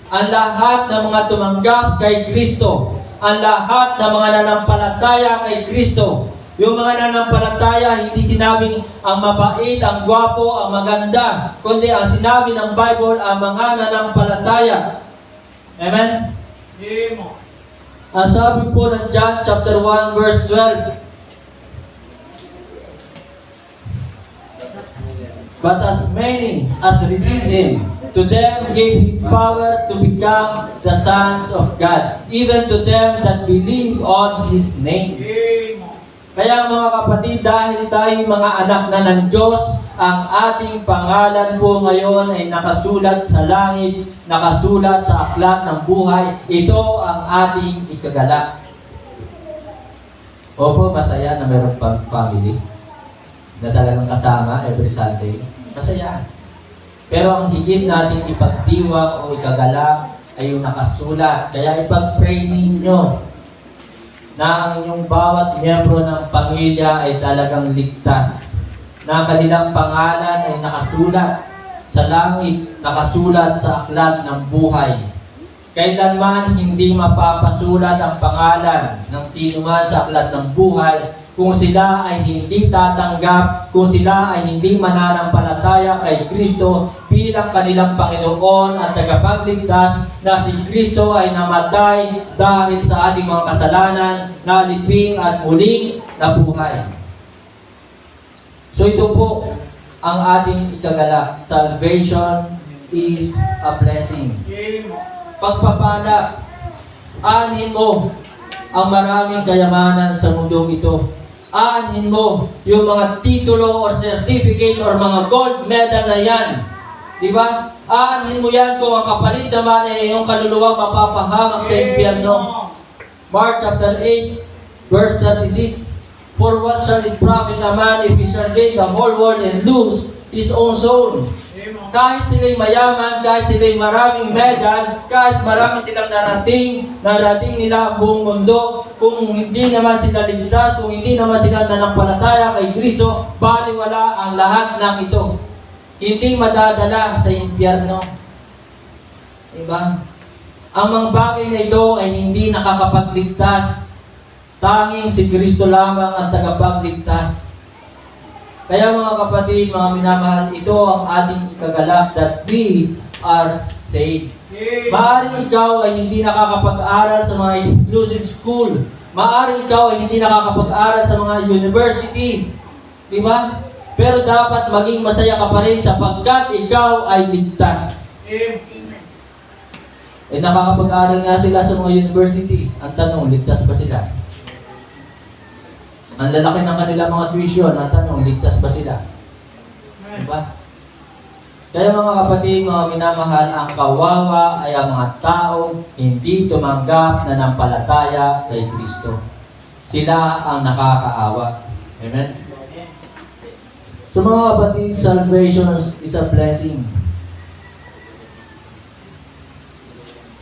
[SPEAKER 3] Ang lahat ng mga tumanggap kay Kristo, ang lahat ng mga nanampalataya kay Kristo. Yung mga nanampalataya, hindi sinabing ang mabait, ang gwapo, ang maganda, kundi ang sinabi ng Bible, ang mga nanampalataya. Amen? Ang sabi po ng John chapter 1 verse 12, but as many as received Him, to them gave He power to become the sons of God, even to them that believe on His name. Kaya mga kapatid, dahil tayo mga anak na ng Diyos, ang ating pangalan po ngayon ay nakasulat sa langit, nakasulat sa aklat ng buhay. Ito ang ating ikagala. Opo, masaya na meron pang family na talagang kasama every Sunday. Masaya. Pero ang higit natin ipagdiwang o ikagalak ay yung nakasulat. Kaya ipag-pray ninyo na ang inyong bawat miyembro ng pamilya ay talagang ligtas. Na ang kanilang pangalan ay nakasulat sa langit, nakasulat sa aklat ng buhay. Kailanman hindi mapapasulat ang pangalan ng sino man sa aklat ng buhay kung sila ay hindi tatanggap, kung sila ay hindi mananampalataya kay Kristo bilang kanilang Panginoon at tagapagligtas, na si Kristo ay namatay dahil sa ating mga kasalanan, naliping at muling nabuhay. So ito po ang ating ikagalak. Salvation is a blessing. Pagpapala, aanhin mo ang maraming kayamanan sa mundong ito. Aanhin mo yung mga titulo or certificate or mga gold medal na yan. Diba? Aanhin mo yan kung ang kapalit naman ay yung kaluluwa mapapahamak sa impyerno. Mark chapter 8, verse 36. For what shall it profit a man if he shall gain the whole world and lose his own soul? Kahit sila'y mayaman, kahit sila'y maraming medal, kahit marami silang narating nila ang buong mundo, kung hindi naman sila ligtas, kung hindi naman sila nanampalataya kay Kristo, baliwala ang lahat ng ito. Hindi madadala sa impyerno. Diba? Ang mga bagay na ito ay hindi nakakapagligtas. Tanging si Kristo lamang ang tagapagligtas. Kaya mga kapatid, mga minamahal, ito ang ating ikagalak, that we are saved. Maaaring ikaw ay hindi nakakapag-aral sa mga exclusive school. Maaaring ikaw ay hindi nakakapag-aral sa mga universities. Diba? Pero dapat maging masaya ka pa rin sapagkat ikaw ay ligtas. Eh nakakapag-aral nga sila sa mga university. Ang tanong, ligtas ba sila? Ang lalaki ng kanilang mga tuition, ang tanong, ligtas ba sila? Diba? Kaya mga kapatid, mga minamahal, ang kawawa ay ang mga taong hindi tumanggap na nampalataya kay Kristo. Sila ang nakakaawa. Amen? So mga kapatid, salvation is a blessing.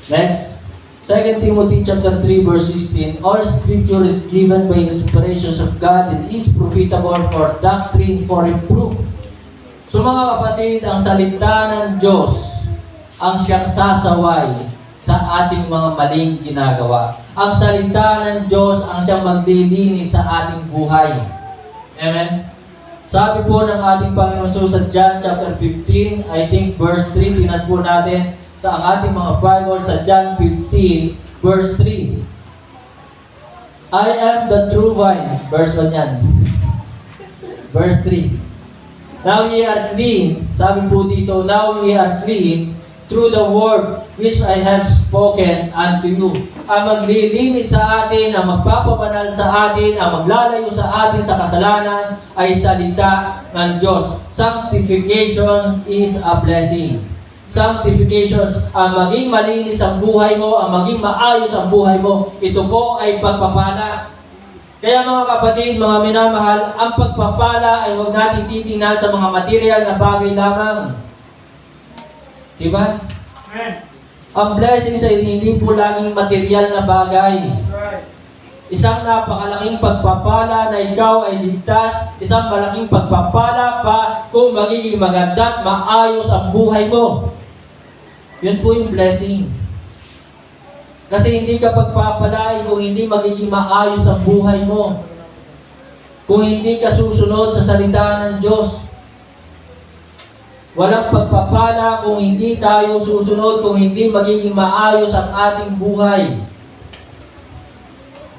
[SPEAKER 3] Next, 2 Timothy chapter 3 verse 16, all scripture is given by inspirations of God and is profitable for doctrine, for reproof. So mga kapatid, ang salita ng Diyos ang siyang sasaway sa ating mga maling ginagawa. Ang salita ng Diyos ang siyang maglilinis sa ating buhay. Amen? Sabi po ng ating Panginoon sa John chapter 15, I think verse 3, tingnan po natin sa ating mga Bible sa John 15, verse 3. I am the true vine. Verse 1 yan. Verse 3. Now ye are clean. Sabi po dito, now ye are clean through the word which I have spoken unto you. Ang maglilinis sa atin, ang magpapabanal sa atin, ang maglalayo sa atin sa kasalanan ay salita ng Diyos. Sanctification is a blessing. Sanctification, ang maging malinis ang buhay mo, ang maging maayos ang buhay mo, ito po ay pagpapala. Kaya mga kapatid, mga minamahal, ang pagpapala ay huwag natin titingnan sa mga material na bagay lamang. Diba?
[SPEAKER 1] Amen.
[SPEAKER 3] Ang blessings ay hindi po laging material na bagay.
[SPEAKER 1] Right.
[SPEAKER 3] Isang napakalaking pagpapala na ikaw ay ligtas, isang malaking pagpapala pa kung magiging maganda at maayos ang buhay mo. Yun po yung blessing. Kasi hindi ka pagpapalain kung hindi magiging maayos ang buhay mo. Kung hindi ka susunod sa salita ng Diyos. Walang pagpapala kung hindi tayo susunod, kung hindi magiging maayos ang ating buhay.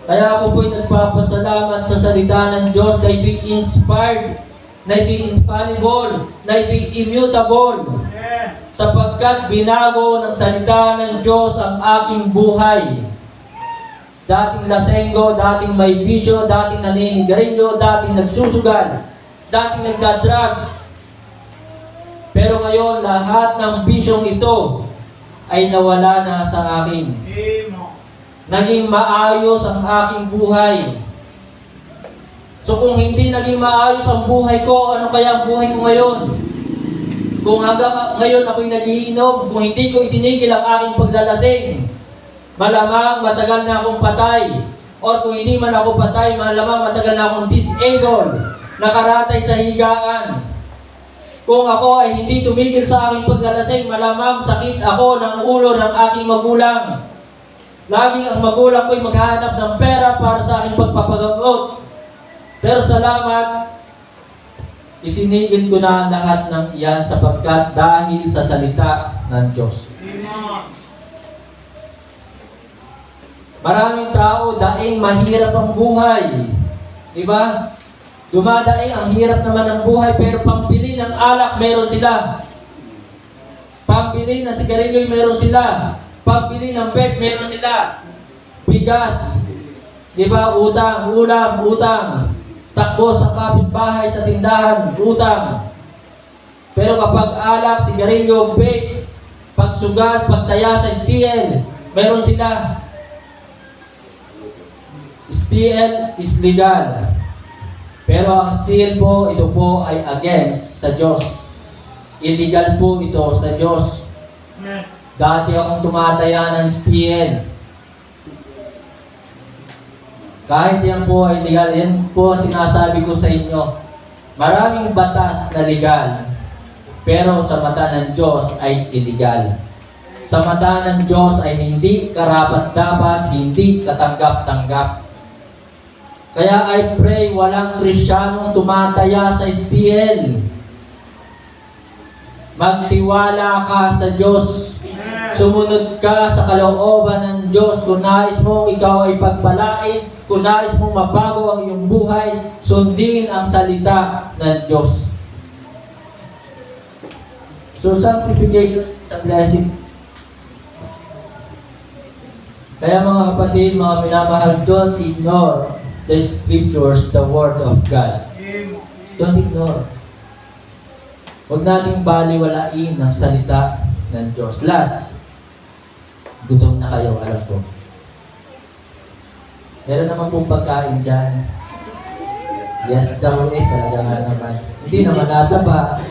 [SPEAKER 3] Kaya ako po'y nagpapasalamat sa salita ng Diyos na ito'y inspired, na ito'y infallible, na ito'y immutable. Sapagkat binago ng salita ng Diyos ang aking buhay. Dating lasenggo, dating may bisyo, dating naninigarilyo, dating nagsusugal, dating nagda-drugs. Pero ngayon, lahat ng bisyong ito ay nawala na sa akin. Naging maayos ang aking buhay. So kung hindi naging maayos ang buhay ko, ano kaya ang buhay ko ngayon? Kung hanggang ngayon ako'y nagiinom, kung hindi ko itinigil ang aking paglalasing, malamang matagal na akong patay. O kung hindi man ako patay, malamang matagal na akong disabled, nakaratay sa higaan. Kung ako ay hindi tumigil sa aking paglalasing, malamang sakit ako ng ulo ng aking magulang. Laging ang magulang ko'y maghahanap ng pera para sa aking pagpapagamot. Pero salamat, itinigil ko na lahat ng iyan sapagkat dahil sa salita ng Diyos. Maraming tao, daing mahirap ang buhay. Diba? Dumadaing ang hirap naman ng buhay, pero pambili ng alak, meron sila. Pambili ng sigarilyo, meron sila. Pambili ng vape, meron sila. Bigas. Diba? Utang, ulam, utang. Takbo sa kapitbahay, sa tindahan, utang. Pero kapag alak, sigarilyo, vape, pagsugal, pagtaya sa STL, meron sila. STL is legal. Pero ang STL po, ito po ay against sa Diyos. Illegal po ito sa Diyos. Dati akong tumataya ng STL. Kahit yan po ay legal, yan po sinasabi ko sa inyo. Maraming batas na legal, pero sa mata ng Diyos ay illegal. Sa mata ng Diyos ay hindi karapat-dapat, hindi katanggap-tanggap. Kaya I pray walang Kristiyanong tumataya sa STL. Magtiwala ka sa Diyos. Sumunod ka sa kalooban ng Diyos. Kung nais mong ikaw ay pagpalain, kung nais mong mabago ang iyong buhay, sundin ang salita ng Diyos. So sanctification is a blessing. Kaya mga kapatid, mga minamahal, don't ignore the scriptures, the word of God. Don't ignore. Huwag nating baliwalain ang salita ng Diyos. Last, gutom na kayo, alam ko. Meron naman pong pagkain dyan. Yes daw eh, talaga nga naman. Hindi naman nataba.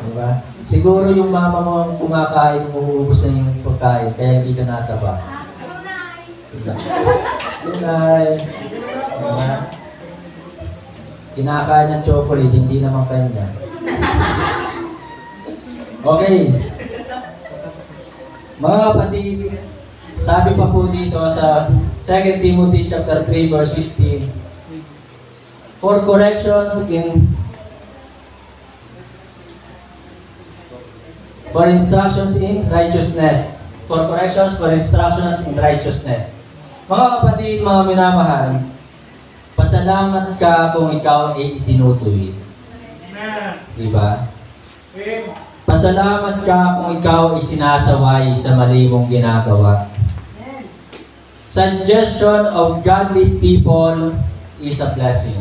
[SPEAKER 3] Diba? Siguro yung mama mo ang kumakain, umuubos na yung pagkain, kaya hindi ka nataba. Tunay. Diba? Kinakain ng chocolate, hindi naman kanya. Okay. Mga kapatid, sabi pa po dito sa 2 Timothy chapter 3 verse 16, for instructions in righteousness. For corrections, for instructions in righteousness. Mga kapatid, mga minamahal, pasalamat ka kung ikaw ay itinutuwid. Diba? Pasalamat ka kung ikaw ay sinasaway sa mali mong ginagawa. Suggestion of godly people is a blessing.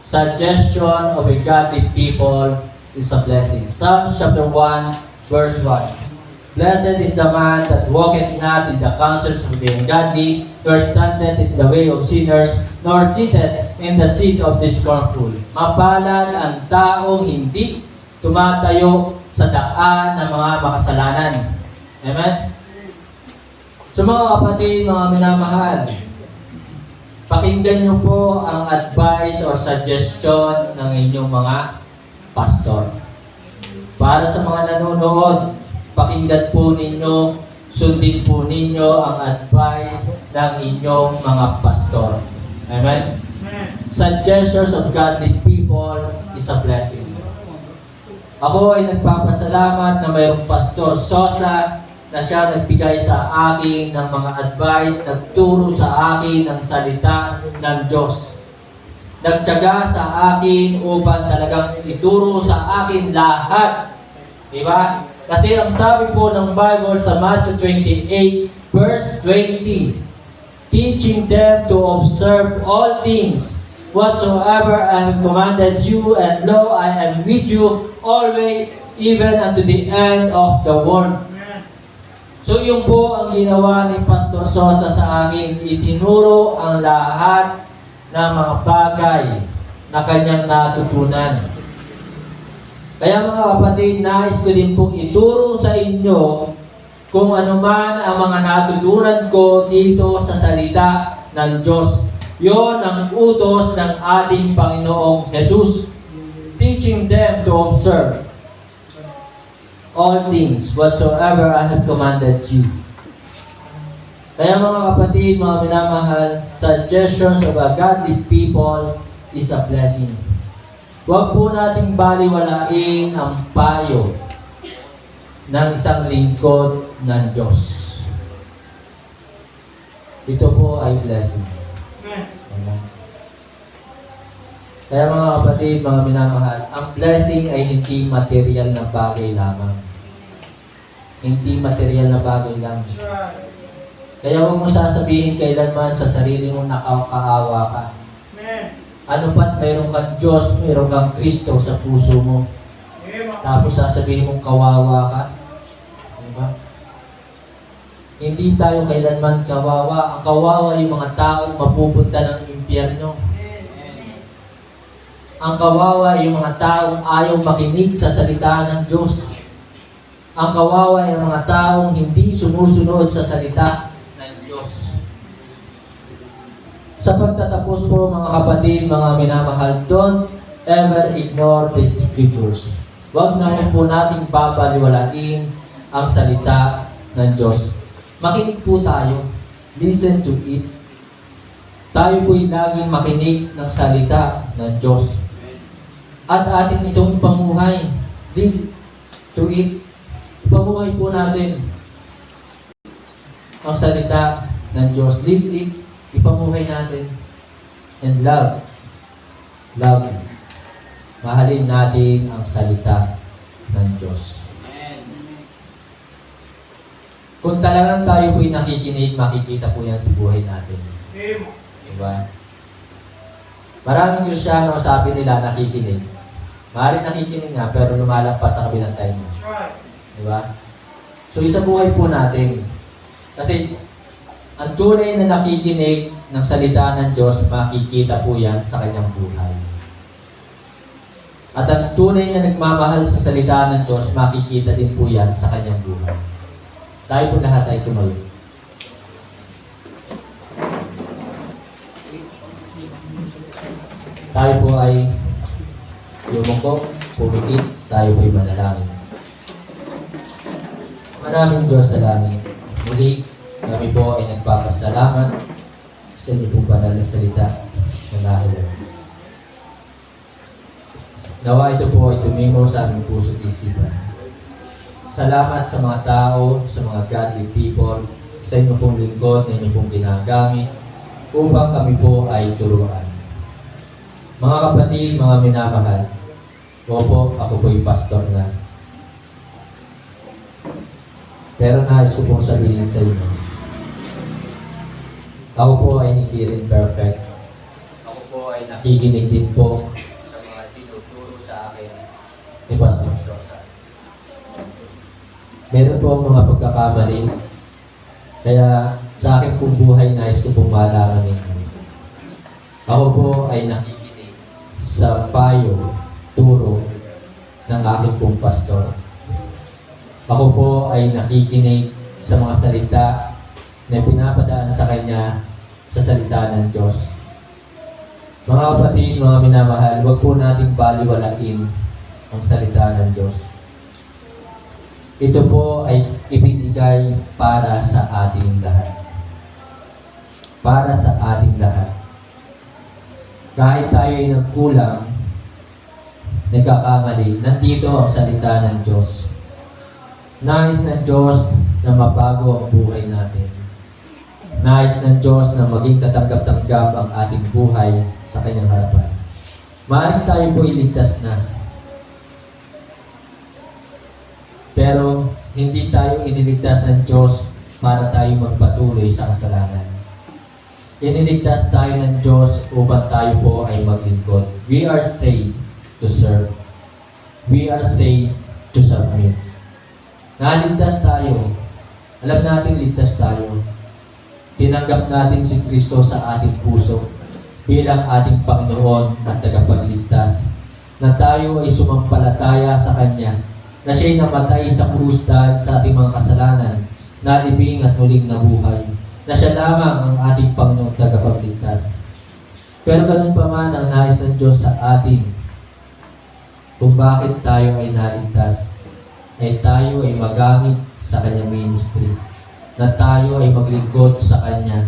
[SPEAKER 3] Suggestion of a godly people is a blessing. Psalms chapter 1, verse 1. Blessed is the man that walketh not in the counsels of the ungodly, nor standeth in the way of sinners, nor sitteth in the seat of the scornful. Mapalad ang taong hindi tumatayo sa daan ng mga makasalanan. Amen? So mga kapatid, mga minamahal, pakinggan niyo po ang advice or suggestion ng inyong mga pastor. Para sa mga nanonood, pakinggan po ninyo, sundin po ninyo ang advice ng inyong mga pastor. Amen? Suggestions of godly people is a blessing. Ako ay nagpapasalamat na mayroong Pastor Sosa na siya nagbigay sa akin ng mga advice, nagturo sa akin ng salita ng Diyos. Nagtiyaga sa akin upang talagang ituro sa akin lahat. Diba? Kasi ang sabi po ng Bible sa Matthew 28 verse 20, teaching them to observe all things whatsoever I have commanded you, and lo, I am with you always, even unto the end of the world. So yun po ang ginawa ni Pastor Sosa sa akin. Itinuro ang lahat ng mga bagay na kanyang natutunan. Kaya mga kapatid, nais ko din pong ituro sa inyo kung ano man ang mga natutunan ko dito sa salita ng Diyos. Yon ang utos ng ating Panginoong Jesus. Teaching them to observe all things whatsoever I have commanded you. Kaya mga kapatid, mga minamahal, suggestions of a godly people is a blessing. Huwag po nating baliwalain ang payo ng isang lingkod ng Diyos. Ito po ay blessing. Amen. Kaya mga kapatid, mga minamahal, ang blessing ay hindi material na bagay lamang. Hindi material na bagay lamang. Kaya huwag mo sasabihin kailanman sa sarili mo nakakaawa ka. Ano pa't mayroon kang Diyos, mayroon kang Kristo sa puso mo. Tapos sasabihin mong kawawa ka. Diba? Hindi tayo kailanman kawawa. Ang kawawa yung mga taong mapupunta ng impyerno. Ang kawawa yung mga taong ayaw makinig sa salita ng Diyos. Ang kawawa yung mga taong hindi sumusunod sa salita ng Diyos. Sa pagtatapos po mga kapatid, mga minamahal, don't ever ignore the scriptures. Huwag na po nating babaliwalain ang salita ng Diyos. Makinig po tayo. Listen to it. Tayo po'y laging makinig ng salita ng Diyos. At atin itong ipamuhay. Live to it. Ipamuhay po natin ang salita ng Diyos. Live it. Ipamuhay natin. And love. Love. Mahalin natin ang salita ng Diyos. Kung talagang tayo po'y nakikinig, makikita po yan sa buhay natin. Diba? Maraming Kristiyano, sabi nila, nakikinig. Maaaring nakikinig nga, pero lumalampas sa kabilang time. Diba? So, isa buhay po natin. Kasi, ang tunay na nakikinig ng salita ng Diyos, makikita po yan sa kanyang buhay. At ang tunay na nagmamahal sa salita ng Diyos, makikita din po yan sa kanyang buhay. Tayo po lahat ay tumayo. Tayo po ay yumuko, pumikit, tayo po ay manalangin. Maraming Diyos sa langit. Muli, kami po ay nagpapasalamat sa inyo pong banal na salita na nakilang. Nawa ito po ay tumimo sa aming puso at isipan. Salamat sa mga tao, sa mga godly people, sa inyo pong lingkod na inyo pong ginagamit upang kami po ay turuan. Mga kapatid, mga minamahal, opo, ako po ay pastor na. Pero nais ko pong sabihin sa inyo, ako po ay hindi rin perfect. Ako po ay nakikinig din po sa mga tinuturo sa akin ni Pastor Sosa. Meron po ang mga pagkakamali, kaya sa akin pong buhay nais ko pong malaman ninyo. Ako po ay nakikinig sa payo, turo ng aking pong pastor. Ako po ay nakikinig sa mga salita na pinapadaan sa kanya sa salita ng Diyos. Mga kapatid, mga minamahal, huwag po nating baliwalain ang salita ng Diyos. Ito po ay ibinigay para sa ating lahat. Para sa ating lahat. Kahit tayo ay nagkulang, nagkakamali, nandito ang salita ng Diyos. Nais ng Diyos na mabago ang buhay natin. Nais ng Diyos na maging katanggap-tanggap ang ating buhay sa kanyang harapan. Maaaring tayo po iligtas na. Pero hindi tayo iniligtas ng Diyos para tayo magpatuloy sa kasalanan. Iniligtas tayo ng Diyos upang tayo po ay maglingkod. We are saved to serve. We are saved to submit. Naligtas tayo. Alam natin ligtas tayo. Tinanggap natin si Kristo sa ating puso bilang ating Panginoon at tagapagligtas. Na tayo ay sumampalataya sa Kanya. Na siya'y namatay sa krus dahil sa ating mga kasalanan. Nalibing at muling nabuhay. Na siya lamang ang ating Panginoon tagapagligtas. Pero ganun pa man ang nais ng Diyos sa atin. Kung bakit tayo ay naligtas. Ay tayo ay magamit sa kanyang ministry, na tayo ay maglingkod sa kanya,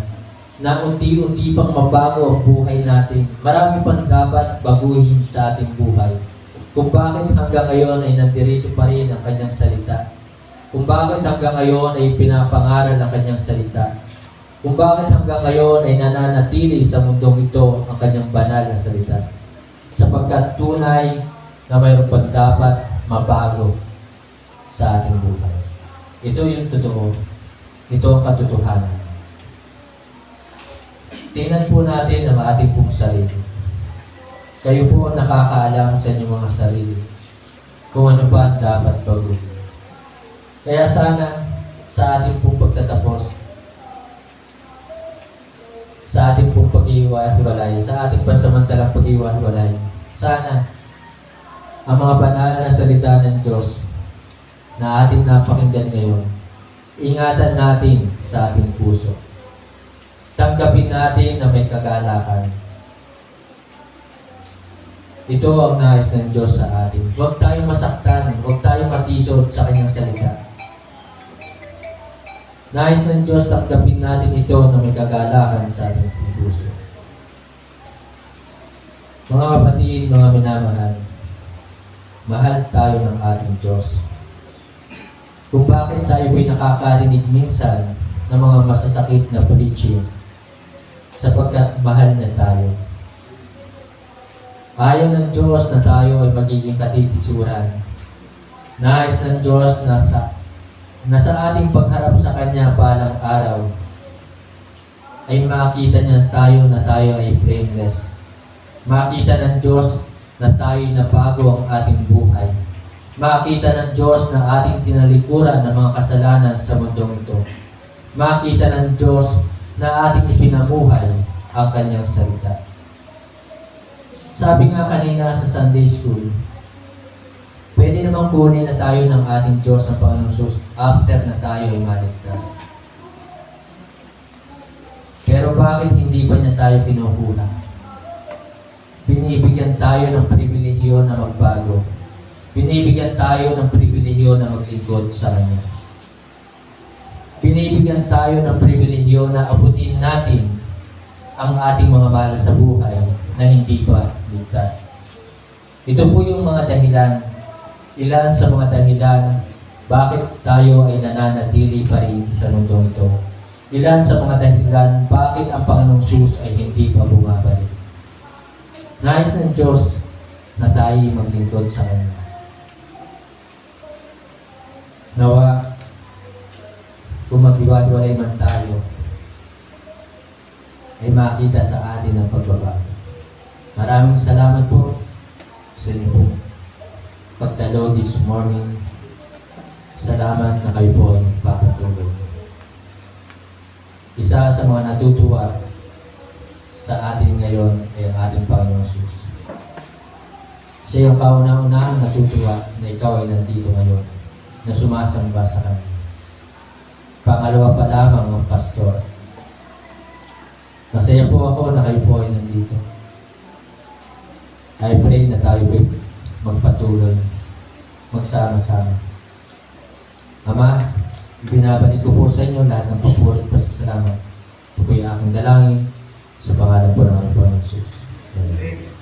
[SPEAKER 3] na unti-unti pang mabago ang buhay natin. Marami pang dapat baguhin sa ating buhay. Kung bakit hanggang ngayon ay nandirito pa rin ang kanyang salita. Kung bakit hanggang ngayon ay pinapangaral ang kanyang salita. Kung bakit hanggang ngayon ay nananatili sa mundong ito ang kanyang banal na salita. Sapagkat tunay na mayroon pang dapat mabago sa ating buhay. Ito yung totoo. Ito ang katotohanan. Tingnan po natin ang ating pong sarili. Kayo po ang nakakaalam sa inyong mga sarili kung ano pa ang dapat baguhin. Kaya sana sa ating pong pagtatapos, sa ating pong pag-iwa-hiwalay, sa ating pansamantalang pag-iwa-hiwalay, sana ang mga banal na salita ng Diyos na ating napakinggan ngayon, ingatan natin sa ating puso. Tanggapin natin na may kagalakan. Ito ang nais ng Diyos sa atin. Huwag tayong masaktan, huwag tayong matisod sa kanyang salita. Nais ng Diyos, tanggapin natin ito na may kagalakan sa ating puso. Mga kapatid, mga minamahal, mahal tayo ng ating Diyos. Kung bakit tayo po'y nakakarinig minsan ng mga masasakit na preaching, sapagkat mahal na tayo. Ayaw ng Diyos na tayo ay magiging katitisuran. Nais ng Diyos na sa ating pagharap sa Kanya balang araw, ay makita niya tayo na tayo ay blameless. Makita ng Diyos na tayo na bago ang ating buhay. Makita ng Diyos na ating tinalikuran ng mga kasalanan sa mundong ito. Makita ng Diyos na ating ipinamuhay ang kanyang salita. Sabi nga kanina sa Sunday School, namang kunin na tayo ng ating Diyos ng Panginoong Jesus after na tayo ay maligtas. Pero bakit hindi ba niya tayo kinukulang? Binibigyan tayo ng pribilehiyo na magbago. Binibigyan tayo ng pribilehiyo na maglingkod sa Kanya. Binibigyan tayo ng pribilehiyo na abutin natin ang ating mga mahal sa buhay na hindi pa ligtas. Ito po yung mga dahilan, ilan sa mga dahilan bakit tayo ay nananatili pa rin sa mundong ito. Ilan sa mga dahilan bakit ang Panginoong Jesus ay hindi pa bumabalik. Nais ng Diyos na tayo maglingkod sa Kanya. Nawa, kung maghiwa-hiwalay man tayo, ay makita sa atin ang pagbabago. Maraming salamat po sa inyo po pagdalo this morning. Salamat na kayo po ay nagpapatuloy. Isa sa mga natutuwa sa atin ngayon ay ang ating Panginoong Jesus. Siya yung kauna-unahang natutuwa na ikaw ay nandito ngayon, na sumasamba sa Kanya. Pangalawa pa lamang ang pastor. Masaya po ako na kayo po ay nandito. I pray na tayo magpatuloy, magsama-sama. Ama, binabalik ko po sa inyo lahat ng papuri at pasasalamat. Ito po yung aking dalangin sa pangalan po ng Panginoong Jesus. Amen.